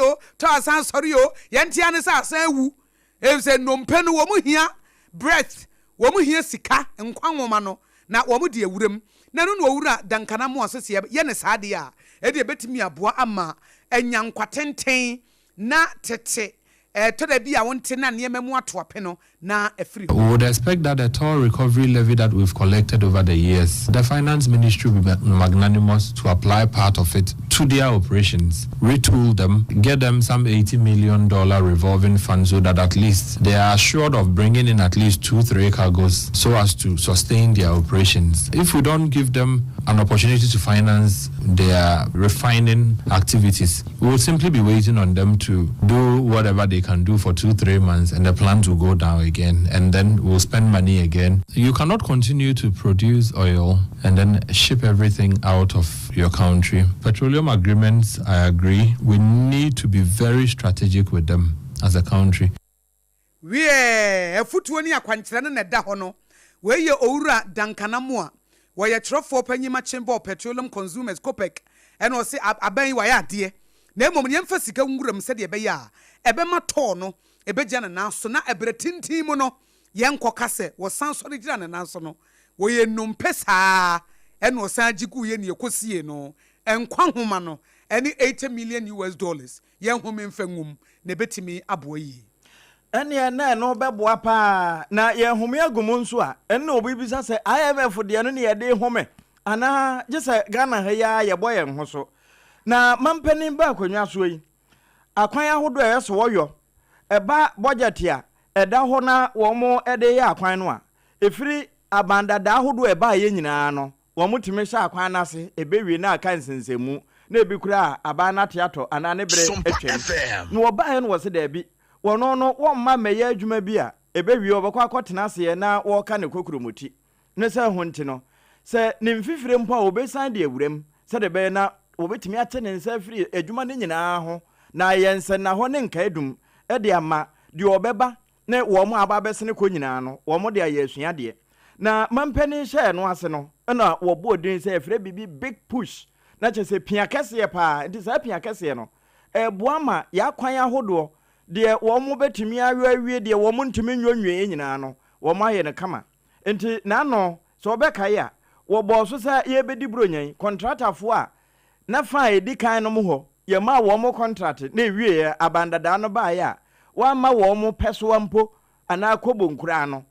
yantiana say wu. If say no pen womu here breath womu here sika and kwan womano na womu de wuram na no wura dankana mo asese ye ne saade a e de betimi aboa ama enyankwatenten na tete. We would expect that the toll recovery levy that we've collected over the years, the finance ministry will be magnanimous to apply part of it to their operations, retool them, get them some $80 million revolving fund so that at least they are assured of bringing in at least 2-3 cargoes so as to sustain their operations. If we don't give them an opportunity to finance their refining activities, we will simply be waiting on them to do whatever they can do for 2-3 months and the plant will go down again and then we'll spend money again. You cannot continue to produce oil and then ship everything out of your country. Petroleum agreements, I agree, we need to be very strategic with them as a country. We a footwani akwantrana na da hono we ye owura dankana mo a we ye trofo panyima Chamber of Petroleum Consumers Copec and o se aban wa ya de na emom ne mfa sika nwuram se de be ya ebe ma to no ebe gya na so na ebretintin mu no ye nkoka se wo san so de gira na so no wo ye numpe saa ene o san gigu ye ne ekosie no enkwa homa no ene $80 million ye home mfa nwum na betimi abo yi ene na no beboa pa na ye home agum nso a ene obi bisa se IMF de no ne ye de home ana gese Ghana ha ya ye boye ho so na mampanin ba akwanwa so yi akwan ahodo e so woyo eba budget ya eda ho na wo mo ede ye akwan no a efiri abanda da ahodo eba ye nyina no wo mo timi sha akwan na se ebewie na aka nsensemu na ebi kura abana teato ana ne bere etwem no wo ba ye no wo se da bi wono no wo mma meye adwuma bi a ebewie obekwa akotena se ye na wo ka ne kokuromoti ne se ho nti no se ne mfifire mpo a obesan de awurem se de be na obetimi ate ne nsa firi adwuma ne nyina ho na yense na ho ne nka edum e de ama de obeba ne wo mo aba besene ko nyina no wo mo de ayesua de na mampani hye no ase no na wo bo odin se efre bibi big push na chese pia kese pa nti sa pia kese no bo ama ya kwan ahodo de wo mo betimi awie de wo mo ntimi nwonwe nyina no wo mo aye ne kama nti na no so obeka ya wo bo so sa ye bedi bronyan contractor fo a na fa edi kan no mo ho ye ma wo mo contract na ewie abandada no ba ya wa ma wo mo peso ampo ana kobonkura no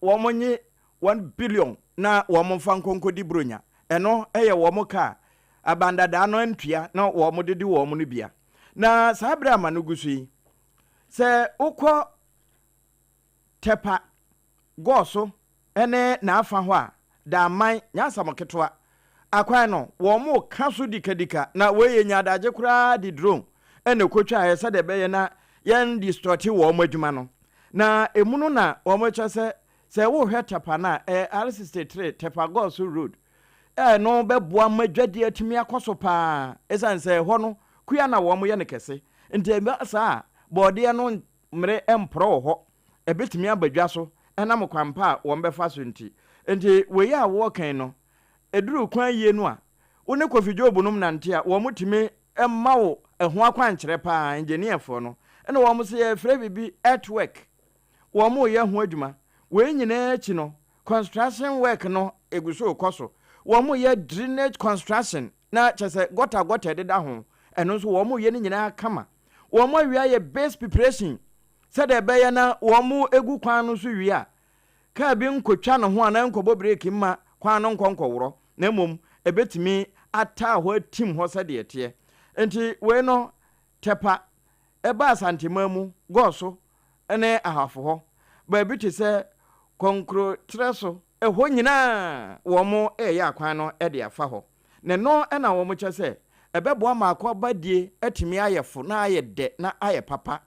wo mo nye 1 billion na wo mo fa nkonkodi bronya eno eye wo mo ka abandada no antua na wo mo dede wo mo no bia na sabra ma no gusu se ukọ tepa goso ene na afa ho a da man nyasamoketwa akwan no wo mo kaso dikadika na we yenya adaje kura di drone ene kotwa ese de beye na yan distort wo mo adwuma no na emunu na wo mo cha se wo hwe tepa na RC63 tepa goso road no bɛboa madwade atumi akɔso paa ɛsan sɛ hɔ no kuya na wɔn yɛ ne kɛse nti saa bɔɔdeɛ no mmere ɛmporɔ wɔ hɔ ɛbɛtumi abadwa so ɛnam kwampa a wɔn bɛfa so nti wei a wɔɔkan no ɛduru kwan yie no a wo ne Kofi Job nom nante a wɔn mutumi ɛma wo ɛho akwankyerɛ paa engineerfoɔ no ɛna wɔn sɛ yɛfrɛ bibi earthwork wɔn yɛ ho adwuma wei nyinaa akyi no construction work no eguso kɔ so wɔn yɛ drainage construction na kyerɛ sɛ gɔta deda ho ɛno nso wɔn yɛ ne nyinaa kama wɔn awia yɛ base preparation sɛdeɛ ɛbɛyɛ na wɔn egu kwan no so wia kaa bi nkotwa ne ho ana nkɔbɔ breki ma kwan no nkɔworɔ na mmom ɛbɛtumi ata hɔ tim hɔ sɛdeɛ teɛ nti wei no tepa ɛba asantema mu gɔɔso ɛne ahafo hɔ baabi te sɛ konkro trɛ so ɛhɔ nyinaa wɔn ɛyɛ akwan no ɛde afa hɔ na no ɛna wɔn kyɛ sɛ ɛbɛboa ma akɔba die atumi ayɛ fo na ayɛ dɛ na ayɛ papa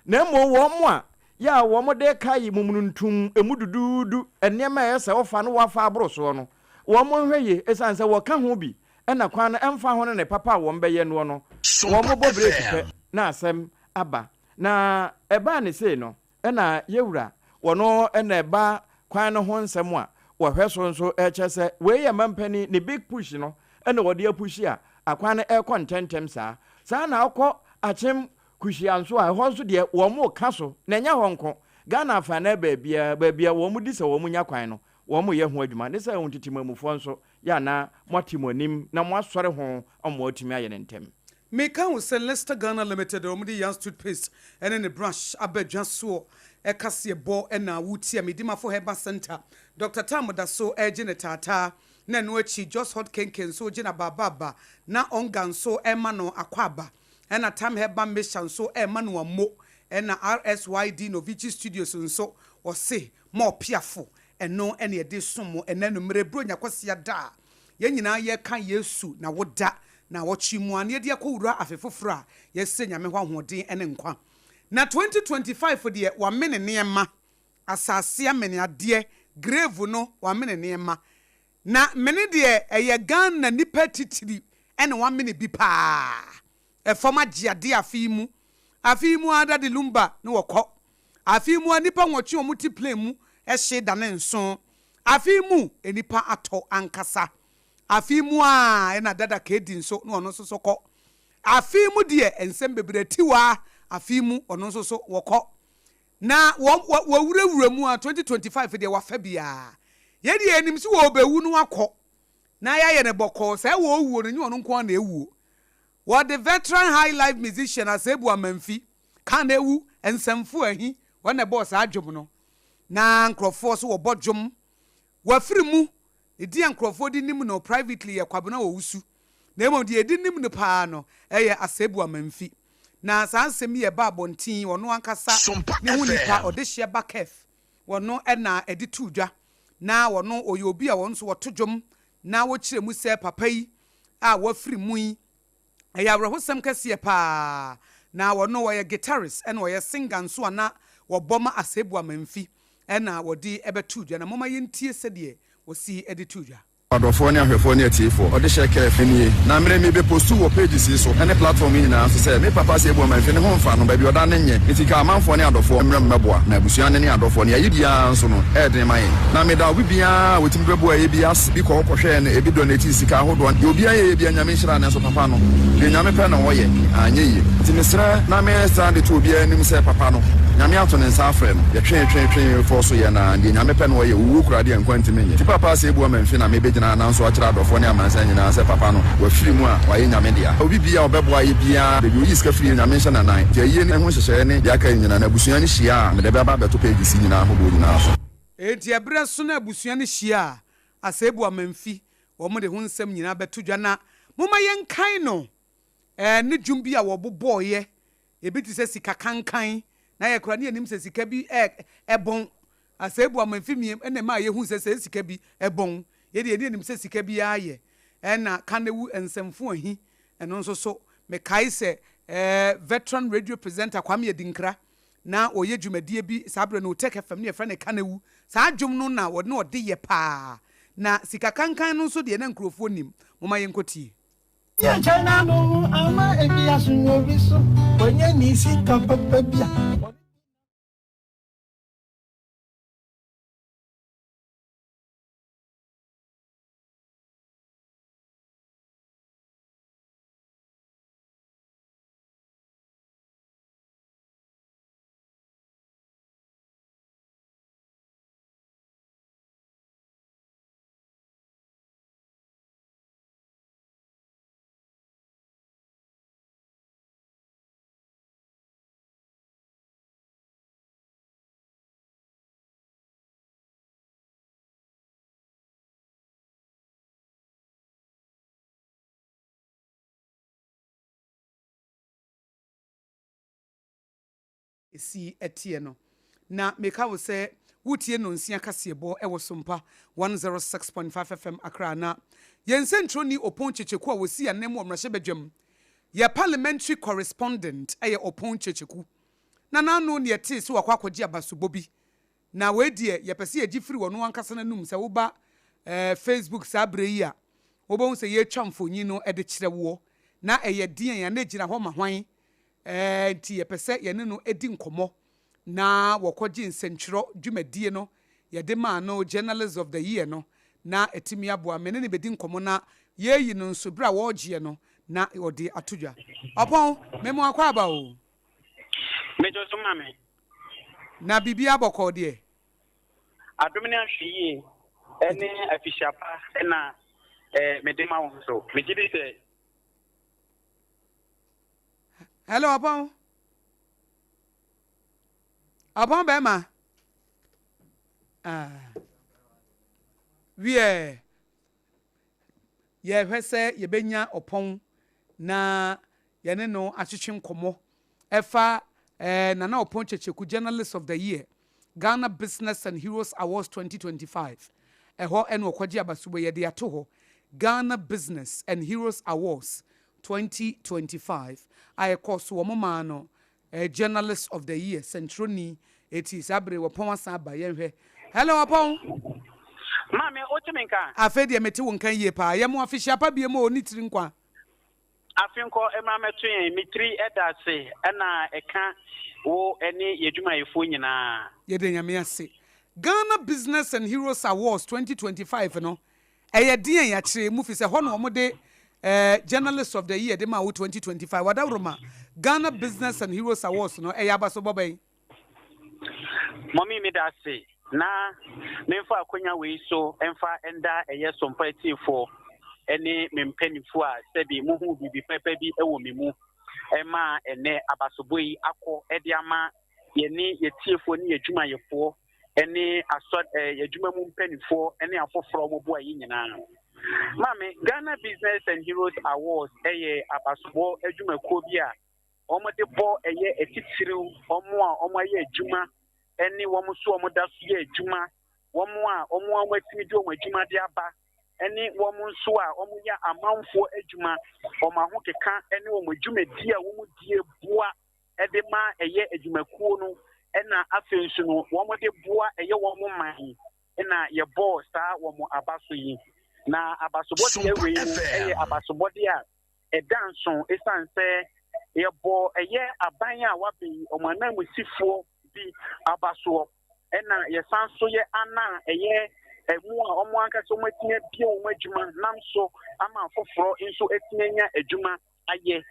na mmom wɔn a yɛ a wɔn de ka yi mumununtum emu dududu nneɛma ɛyɛ sɛ wɔfa no wafa aboro soɔ no wɔn hwɛ yie ɛsan sɛ wɔka ho bi ɛna kwan no ɛmfa ho no ne papa a wɔn bɛyɛ no no wɔn bɔ breki pɛ na asɛm aba na ɛbaa ne sei no ɛna yɛwura wɔno ɛna ɛba kwan no ho nsɛm a wɔhwɛ so nso ɛkyɛ sɛ wei yɛ mampani ne big push no ɛna wɔde apushi a akwan no ɛkɔ ntɛntɛm saa na akɔ akyem kuhyia nso a ɛhɔ nso deɛ wɔn ka so na ɛnyɛ hɔ nko Ghana afa na baabia wɔn di sɛ wɔn nya kwan no wɔn yɛ ho adwuma ne sɛ wɔn titimamufoɔ nso yɛ ana moatim anim na moasɔre ho ɔmo atumi ayɛ ne ntɛm meka wo sɛ Leicester Ghana Limited wɔn de yan toothpaste ɛne ne brush abadwa soɔ ɛkaseɛ bɔ ɛna wutia medimafo Herbal Center Dr. Tam da so ɛgye ne taataa na no akyi Just Hot Kenken so gye na bababa na ongan so ɛma no akwaba ɛna Tam Herbal Mission so ɛma no amo ɛna RSYD Novici Studios nso ɔse ma ɔpiafo ɛno ɛne ɛde somo ɛna no mmerɛ bro nyakosia da yɛn nyinaa yɛka Yesu na woda na wɔkyi mu an yɛde akɔwura afefoforo a yɛsɛ nyame ho ahoɔden ɛne nkwa na 2025 deɛ wamene nneɛma asase amene adeɛ grave no wamene nneɛma na mene deɛ ɛyɛ Ghana nipa titiri ɛne wamene bi paa ɛfɔm agyeade afi mu ada de lumba ne wɔkɔ afi mu nipa nwɔtwe ɔmo ti plane mu ɛhye da ne nso afi mu enipa atɔ ankasa afi mu a ɛna dada kedi nso na ɔno nso so kɔ afi mu deɛ ensɛm bebree tiwa afi mu ɔno nso so wɔkɔ na wɔwurawura mu a 2025 deɛ wafa bia yɛde anim si wɔ obewu no akɔ na yɛayɛ ne bɔkɔ sɛ wɔwuo no nyɛ ɔno nko na ewuo the veteran high life musician Asebu Amamfi kan ewu ensɛmfo ahi wɔn na bɔ saa adwom no na nkrɔfoɔ so wɔbɔ dwom wafiri mu edi nkrɔfoɔ di nim no privately yɛ kwabena wɔ wusu na emu de edi nim no paa no ɛyɛ Asebu Amamfi na saa nsɛm yɛ ba abɔnten wɔno ankasa ne hu nipa ɔde hyɛ bakef wɔno ɛna ɛde tu dwa na wɔno ɔyɛ obi a wɔn so wɔto dwom na wɔkyerɛ mu sɛ papa yi a wafiri mu yi ɛyɛ awerɛhosɛm kɛseɛ paa na wɔno wɔyɛ guitarist ɛna wɔyɛ singer nso a na wɔbɔ ma Asebu Amamfi ɛna wɔde ɛbɛto dwa na moma yɛntie sɛdeɛ wɔsi ɛde to dwa adɔfoɔ ne ahwɛfoɔ ne atiefoɔ ɔde hyɛ kɛɛfɛ nie na mmerɛ mi bɛpostu wɔ pages yi so ɛne platform yi nyinaa so sɛ me papa Asebu Amamfi ne ho mfa no baabi ɔda ne nyɛ nti ka amanfoɔ ne adɔfoɔ mmerɛ mmɛboa na abusua ne adɔfoɔ ne yɛyɛ biara nso no ɛɛden ma yɛn na meda obi biara wɔtumi bɛboa yɛ bi ase bi kɔhwɛ ne ebi donate sika ahodoɔ yɛ obiara yɛ bia nyame nhyira ne so papa no deɛ nyame pɛ na wɔyɛ anyɛ yie nti mesrɛ na mesra de to obiara anim sɛ papa no nyame ato ne nsa afrɛ no yɛtwɛn fɔ so yɛ na deɛ nyame pɛ na wɔyɛ owuo kuradeɛ nkwa ntimi nyɛ ti papa Asebu Amamfi na mebɛgyina nanso akyerɛ adɔfoɔ ne amansa nyinaa sɛ papa no wafiri mu a wayɛ nyame dea obi bia ɔbɛboa yɛ biara baabi oyi sika firi nyame nhyɛ nanan deɛ yie ne ho hyehyɛeɛ ne deɛ aka nyinaa na abusua ne hyia a mede bɛba bɛto pages nyinaa ahodoɔ nyinaa so enti ɛberɛ so na abusua ne hyia a Asebu Amamfi wɔn de ho nsɛm nyinaa bɛto dwa na moma yɛnkan no ne dwom bi a wɔbobɔɔyɛ ebi te sɛ sika kankan na yɛ kora ne anim sɛ sika bi ɛbɔn Asebu Amamfi miem ɛna ma yɛhu sɛ sika bi ɛbɔn yɛde anim sɛ sika bi ayɛ ɛna kanewu nsɛmfo ahi ɛno nso so mekae sɛ veteran radio presenter Kwame Edinkra na ɔyɛ dwumadie bi saa berɛ no Tech FM ne yɛfrɛ ne kanewu saa dwom no na wɔde yɛ paa na sika kankan no nso de na nkrofo nim moma yenkotie ya chana no ama ebi asunyo biso onye ni sika papa bia esi etie no na meka wo se wotie no nsia kasebo e wo Sompa 106.5 FM Accra na yensentro ni opon checheku a wosi anem wo mrahye badwam ye parliamentary correspondent e opon checheku na nanu ne yete se wakwa akogye abasobo bi na wedie ye pese ye gifiri wono ankasa nanum se wo ba Facebook sabre yi a wo bo se ye twa mfonyi no e de kire wo na eye din ya na gira ho ma hwan ti ye pese ye ne no edi nkomo na wakogye nsentro dwumadie no ye de ma no journalist of the year no na etimi aboa me ne bedi nkomo na ye yi no nso bra wo gye no na odi atodwa opon memo akwa aba o mejo so mame na bibia aboko de adomine ahwie ene afishapa na medema wo so megidi se hello opon bema wie ye hwese ye benya opon na ye ne no achechwe nkomo efa na opon checheku journalist of the year Ghana Business and Heroes Awards 2025 eho eno kwagye abasubo ye de ato ho Ghana Business and Heroes Awards 2025 I course wo mama no journalist of the year Centroni eti sabre wo pon asa ba ye hwe hello opon mame otiminka afa de meti won kan ye pa ye mo official pa bie mo oni tiri nkwa afinko emrameto yen mitri edase na eka wo ene yedwumayefo nyina ye de nyame ase Ghana Business and Heroes Awards 2025 no eye den ya kire mu fi se ho no mo de journalist of the year de ma wo 2025 wadawroma Ghana Business and Heroes Awards no eye abaso bobai mommy me da se na memfa akonya we so emfa enda eye Sompa for ene mempanifo a sebi muhu bibi pepe bi ewo memu ema ene abasoboi akọ ede ama yeni yetiefo ni yedwumayefo ene asod yedwuma mu mpanifo ene afoforo mo bo ayi nyina mame Ghana Business and Heroes Awards eye abasobo edwumako bi a omode bo eye etitiriw omo a omo aye edwuma ene wo mo so omo da so ye edwuma wo mo a omo amwatimi di omo edwuma de aba ene wo mo so a omo ya amanfo edwuma omo ho keka ene omo edwumadi a wo mo die boa ede ma eye edwumakuo no ena afensu no wo mo de boa eye wo mo man ena ye boss ta wo mo abaso yi na abasobodi ewe no eye abasobodi a edanson esanse ye bo eye aban a wabe omo anamusifo bi abaso ena ye sanso ye ana eye emu a omo anka so matinye bia omo adwuma nam so ama afoforo nso etinya adwuma aye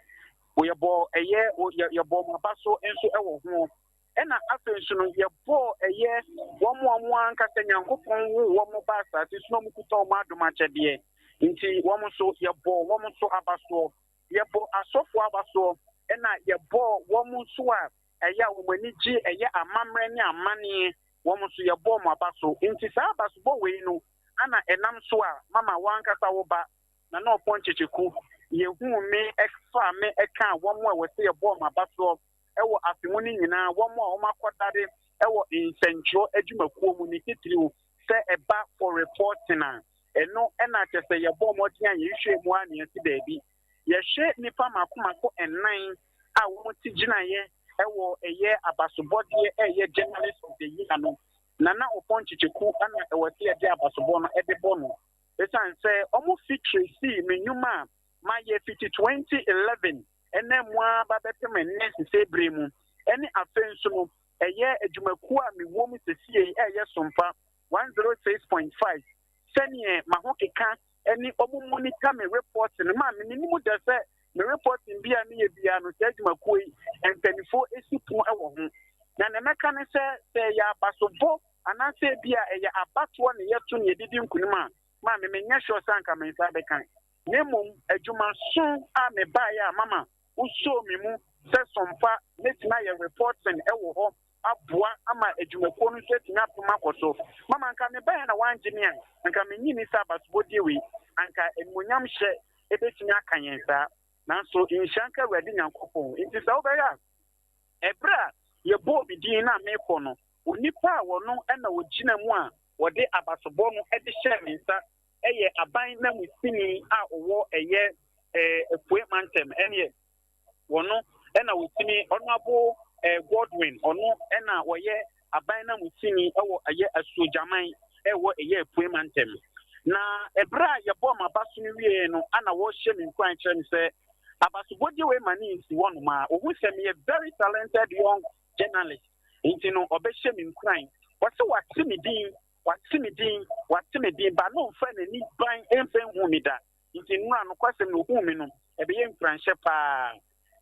oyebo eye oyebo mabaso nso ewo ho ena afensu no yebo eye omo anka senyankopon wo omo basa ti so mukuta omo adomachede nti omo so yebo omo so abaso yebo asofo abaso ena yebo omo so a eya omaniji eye amamre ni amane womo so yebo mo abaso nti sa abaso bo we no ana enam so a mama wankasa wo ba na no pon checheku yehu me exfa me eka womo a wese yebo mo abaso ewo afimuni nyina womo a womo akodare ewo insentro adwumakuo mu ni titiriu se eba for reporting a eno ena chese yebo mo dia yehwe mu a ne esi baabi yehwe nipa makomako enan a womo tigina ye ewo eye abasobodie eye journalist of the year no Nana Oponchiku ana ewati ade abasobo no ede bono. Esan say omo feature see menyuma my year 2011 ene mwa ba beteme nesi sebre mu ene afenso no eye adwumaku a me wo mu sesie eye Sompa 106.5 senior mahokeka ene omo monitor me report no ma me ni mu de say me reporting bia me ye bia no se adwumaku yi empanifo esipu ewo ho na ne meka ne se ya basobo anase bia eye abato ne yeto ne didi nkunima ma me nya sure sanka me nsa be kan nemum adwuma so a me ba ya mama uso mi mu se Sompa netina ye reporting ewo ho aboa ama adwumako no setina poma koso mama nka me ba ya na wanjini an nka me nyini sa basobo dewe anka emonyam hye ebetimi akanyensa nanso inshanka wadi nyankopon nti sa obaya ebra ye bo bi din na me ko no onipa wono na ogina mu a wode abasobo no ede hye mensa eye aban na musini a owo eye efue mantem ene wono na wotimi onabo Godwin ono na woye aban na musini ewo eye asujaman ewo eye efue mantem na ebra ye bo mabaso ni wie no ana wo hye me nkwan kire ni se abasobo de we mani nsi wono ma ohu se me very talented young journalist nti no obehye me nkwan wose watimi din ba no mfa na ni ban emfa hu mi da nti nura no kwasem no hu mi no ebeye mfranhye pa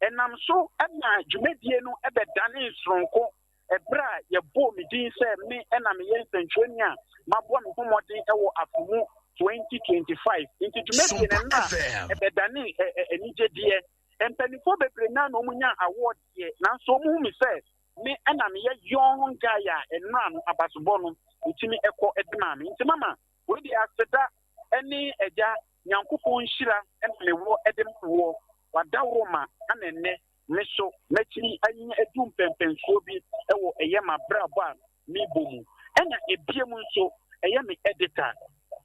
enam so na dwumadie no ebedane nsronko ebra ye bo mi din se me na me ye nsentweni a mabo me homodin ewo afumu 2025 nti dwumadie na ebedane enigedie empanifo bebre na no munya award ye na so mu mi se me na me ye young guy a enura no abasobo no utimi eko edinami nti mama we di aseda eni eja nyankopon hira ena lewo edemwo wadawo ma anenne meso mechiri anya edum pempensuo bi ewo eye mabrabo a mi bomu ena ebiem nso eye me editor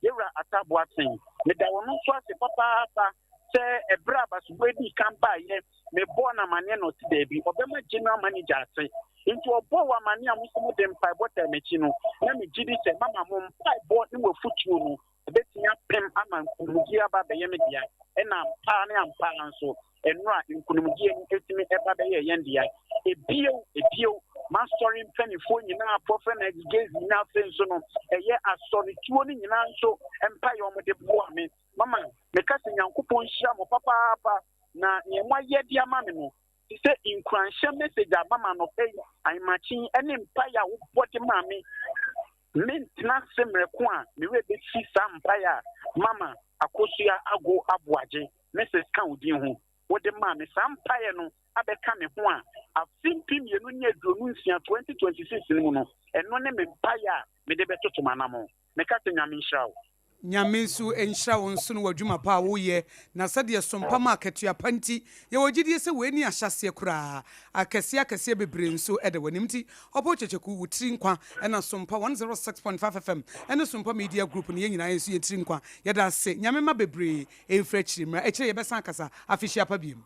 yewra atabo aten me da wono so ase papa se ebra basobo di kamba ye me bo na mane no ti da bi obema general manager ase nti obo wa mane amusumu dem pai bota mechi no na me gidi se mama mom pai bo ni wo futuo no ebetinya pem ama nkunumugi aba be ye me dia ena pa ne ampa nso enura nkunumugi ni etimi eba be ye yendia ebio mastory penifo nyina prophet na gezi na fenso no eye asori tuo ni nyina nso empa ye omode bo ame mama me kase nyankopon hia mo papa na nyema ye dia mame no se inkranhye message mama no pay aimachi ene empire wo body mame mentina semreko a me we be fi sa empire mama akosua ago aboaje message kan odin ho wo de mame sa empire no abeka me ho a afimpim ye no nya dronu nsia 2026 mu no eno ne me empire me de betoto manamo me ka se nyame nhyirawo Nyamesu enhira won so no wadwuma pa wo ye na sade Sompa market ya panti ye wogidie se weni ahyase kura akese bebre nso ede wanimti obo checheku wutiri nkwa na Sompa 106.5 FM ene Sompa media group ne nyina yesu yetiri nkwa ye da se nyamema bebre emfra chirimra e kire ye besa akasa afihia pa biem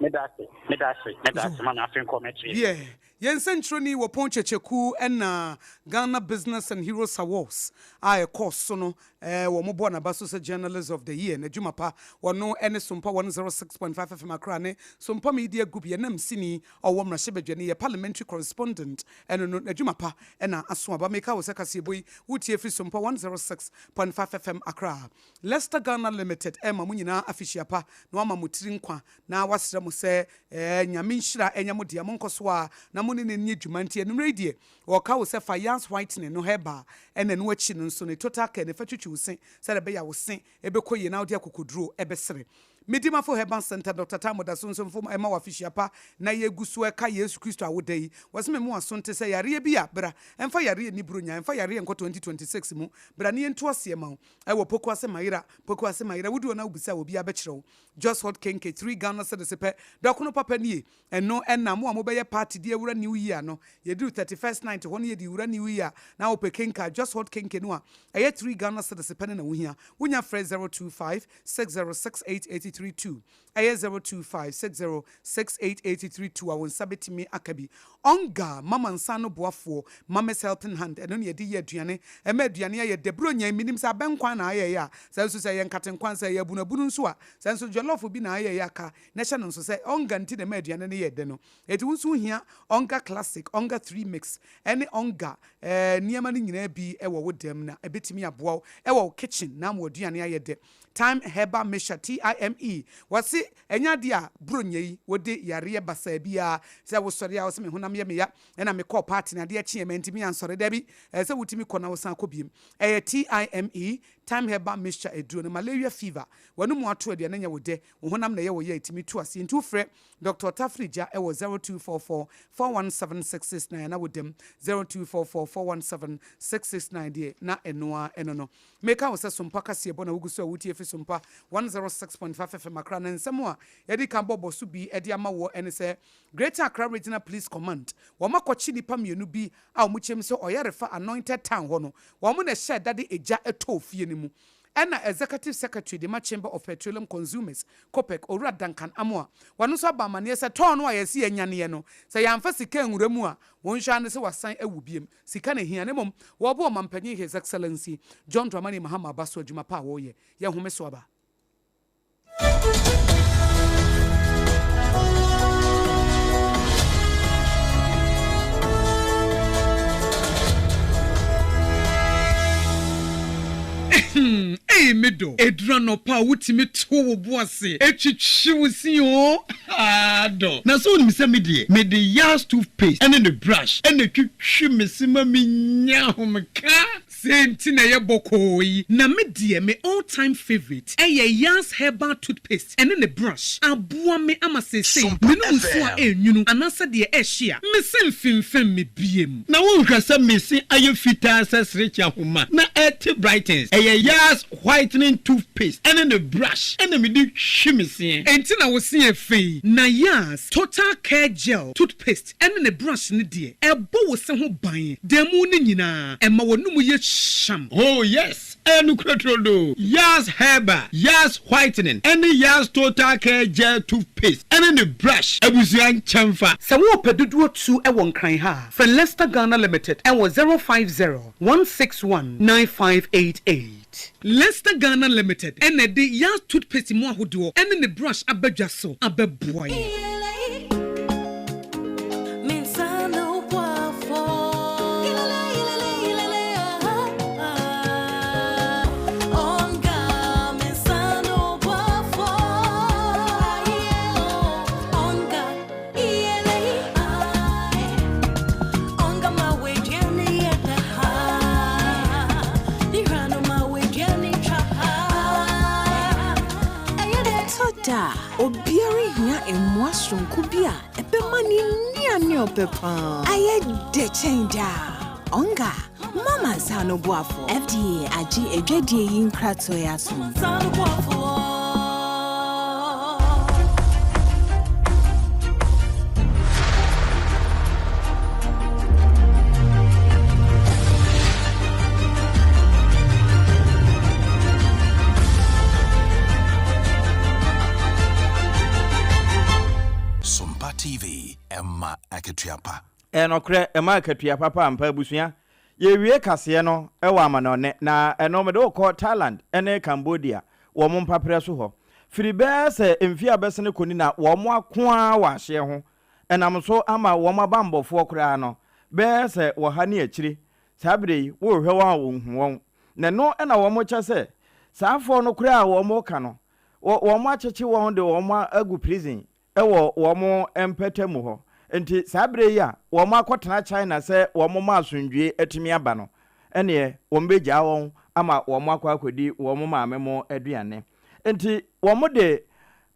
medase mana afenko mechi yeah yensenchro ni wo pon checheku na Ghana Business and Heroes Awards a course so no wo mo bo na baso se journalist of the year na jumapa wono ene Sompa 106.5 FM akra ne Sompa media group ye nam sini owo mra shebedwane ye parliamentary correspondent ene no na jumapa na aso aba meka wo sekase boy wutie fi Sompa 106.5 FM akra Leicester Ghana Limited ma munyina afishia pa na wama mutiri nkwa na wasra mu se nyame nhira enya mo dia mo nkoso a na mo ne ne dwumanti enumre die wo ka wo se fayance whitening no heba ene no achi no nso ne total care ne fatwitwi wo se se be ya wo se ebekoye na wo dia kokoduro ebesere Medima for Heban Center Dr. Tamoda Sonson from Emma Wafishiapa na ye gusu eka Yesu Kristo awodai waseme mu asonte se yare bia bra emfa yare ni brunya emfa yare enko 2026 mu bra ne ento ase ma wo poko ase mayira wudu na ubisa obi abekire just hot kenke 3 Ghana cedis pe dokono papa nie eno enna mo amobeye party die wura new year no ye do 31st night won ye di wura new year na wo pekenka just hot kenke no a eye 3 Ghana cedis pe na wuhia wunya fresh 025 60688 832 025606883 awon sabetimi akabi onga mama nsano boafo mama's helping hand eno ne yedi aduane ema aduane ya debro nya minim sa benkwa na aye ya sanso se ye nkatenkwan sa ye bunabunu nso a sanso jollof bi na aye ya ka na hye no nso se onga nti de ma aduane ne ye de no eti wonso hia onga classic onga 3 mix ene onga niema ne nyina bi ewo wodem na ebetimi aboa ewo kitchen na mo aduane aye de time herbal mixture time wasi enya dia bronyei wode yare basa bia se wo sori a wo se me honam ye me ya ena me call party na de chie mentimi ansori da bi se wutimi kɔ na wo san kɔ biem time herbal mixture eduro no malaria fever wanu mu ato de na nya wode wo honam na ye wo ye etimi tu ase ntu frɛ Dr. Tafrija ewo 0244 417669 na wodem 0244 417669 de na enoa eno no meka wo se Sompa kase bo na wuguso wutie fi Sompa 106.5 FM Accra na nsɛm a yɛde kan bɔbɔ so bi ɛde ama wɔ ɛne sɛ Greater Accra Regional Police Command wɔn akɔkye nipa mienu bi a wɔn kyɛm sɛ ɔyɛrefa anointed town hɔ no wɔn na hyɛ dade egya ɛtɔ fie ne mu ɛna executive secretary de ma Chamber of Petroleum Consumers COPEC Owura Duncan Amoa wɔn nso aba amane sɛ tɔn no a yɛsi enyaneɛ no sɛ yɛamfa sika nwura mu a wɔn hwa ne sɛ wasan awu biem sika ne hia ne mom wɔbɔ ɔmampanyin His Excellency John Dramani Mahama Baso adwuma pa a wɔyɛ yɛn home so aba medo edra no pa wutimi to wo boase etwitwi wusi o ado na so ni se me de yas toothpaste and the brush and the twitwi mesima minya homka senti na ye bokoi na me de me all time favorite yas herbal toothpaste and the brush aboa me amasese me no so a enwunu anasa de ehia me semfimfem me biem na wo hwasa mesi aye fita sesrecha homa na et brightens yas whitening toothpaste and then the brush and then me do shimisi enti na wo se afei na yas total care gel toothpaste and then the brush ne de ebo wo se ho ban demu ne nyina ema wonum ye sham oh yes enu krotrodo yas herbal yas whitening and the yas total care gel toothpaste and then the brush abusuan chamfa se wo peduduo tu e won kran ha for Leicester Ghana Limited and was 050-161-9588 Leicester Ghana Limited and the yas toothpaste mo ahodo and the brush abadwa so abeboy obiari hia emwasron kubia ebemani niane opepa aye de chenja onga mama sano boafo FDA agi edwadie yin krato ya so sano boafo TV Emma Akatuapa enokre Emma Akatuapa pa ampa abusua ye wie kase no ewa amanone na enomede okọ Thailand ene Cambodia wo mo mpapre so ho firi be se emfi abesene koni na wo mo akoa wa hye ho enam so ama wo mo bambofo kura no be se wo ha ne akiri sabre wo hwe wa wo hu na no ena wo mo cha se saafo no kura wo mo ka no wo mo acheche wo de wo mo agu prison ewo womo empetemu ho enti sabre ya womo akotena China se womo ma asundwe atimi aba no ene wombegya won ama womo akodi womo maamemo aduane enti womo de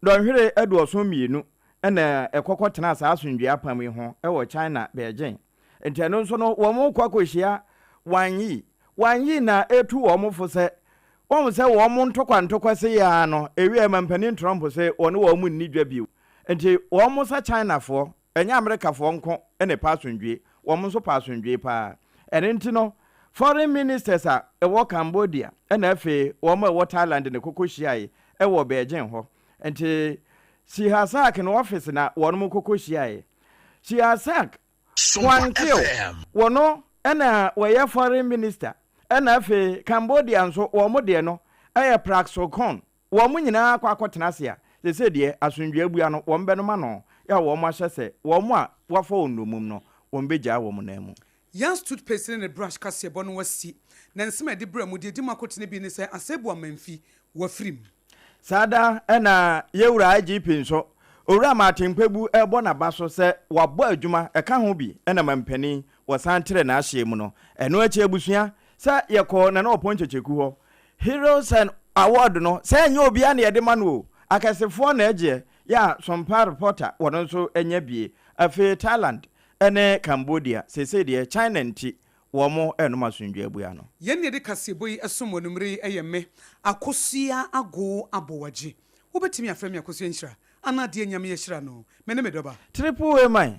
donhwere aduoso mienu ene ekokotena asa asundwe apam ho ewo China Beijing enti eno nso no womo kwakohia wanyi na etu womo fo se womo se womo ntokwa se ya no ewie mampani Trump se one womo nni dwa bio enti womo sa China fo enya America fo nko ene pasundwe womo so pasundwe pa enti no foreign ministers a ewo Cambodia ena afi womo ewo Thailand ne kokohia ewo Beijing ho enti Sihasak no office na wono mukoko hyiae Sihasak Kwankio wono ena weye foreign minister ena afi Cambodia nso wo mo de no eye Praxocon wo mo nyina kwa akotena se a se de asundwe abua no wo mbe no ma no ya wo mo ahye se wo mo a wafo ondomum no wo mbeja wo mo na mu Yan toothpaste ne brush kase bo no wasi na nsema de bra mu de di makotene bi ne se asebu amanfi wafrim sada ena yewura IGP nso owura matempebu ebo na baso se wabo adwuma eka ho bi ena mampani wasantere na ahye mu no eno achi abusua se yekọ na oponchecheku ho Heroes and Award no se nya obi ana yede ma no akasefo na agye ya Sompa reporter wono nso enya bie afi Thailand ene Cambodia sese de China nti wo mo eno masundwe abua no yen ne de kasebo yi esomo numre eyeme akosia ago abowaje wobetimi afremi akosia nhyira ana de nyame yeshira no mene medoba triple way man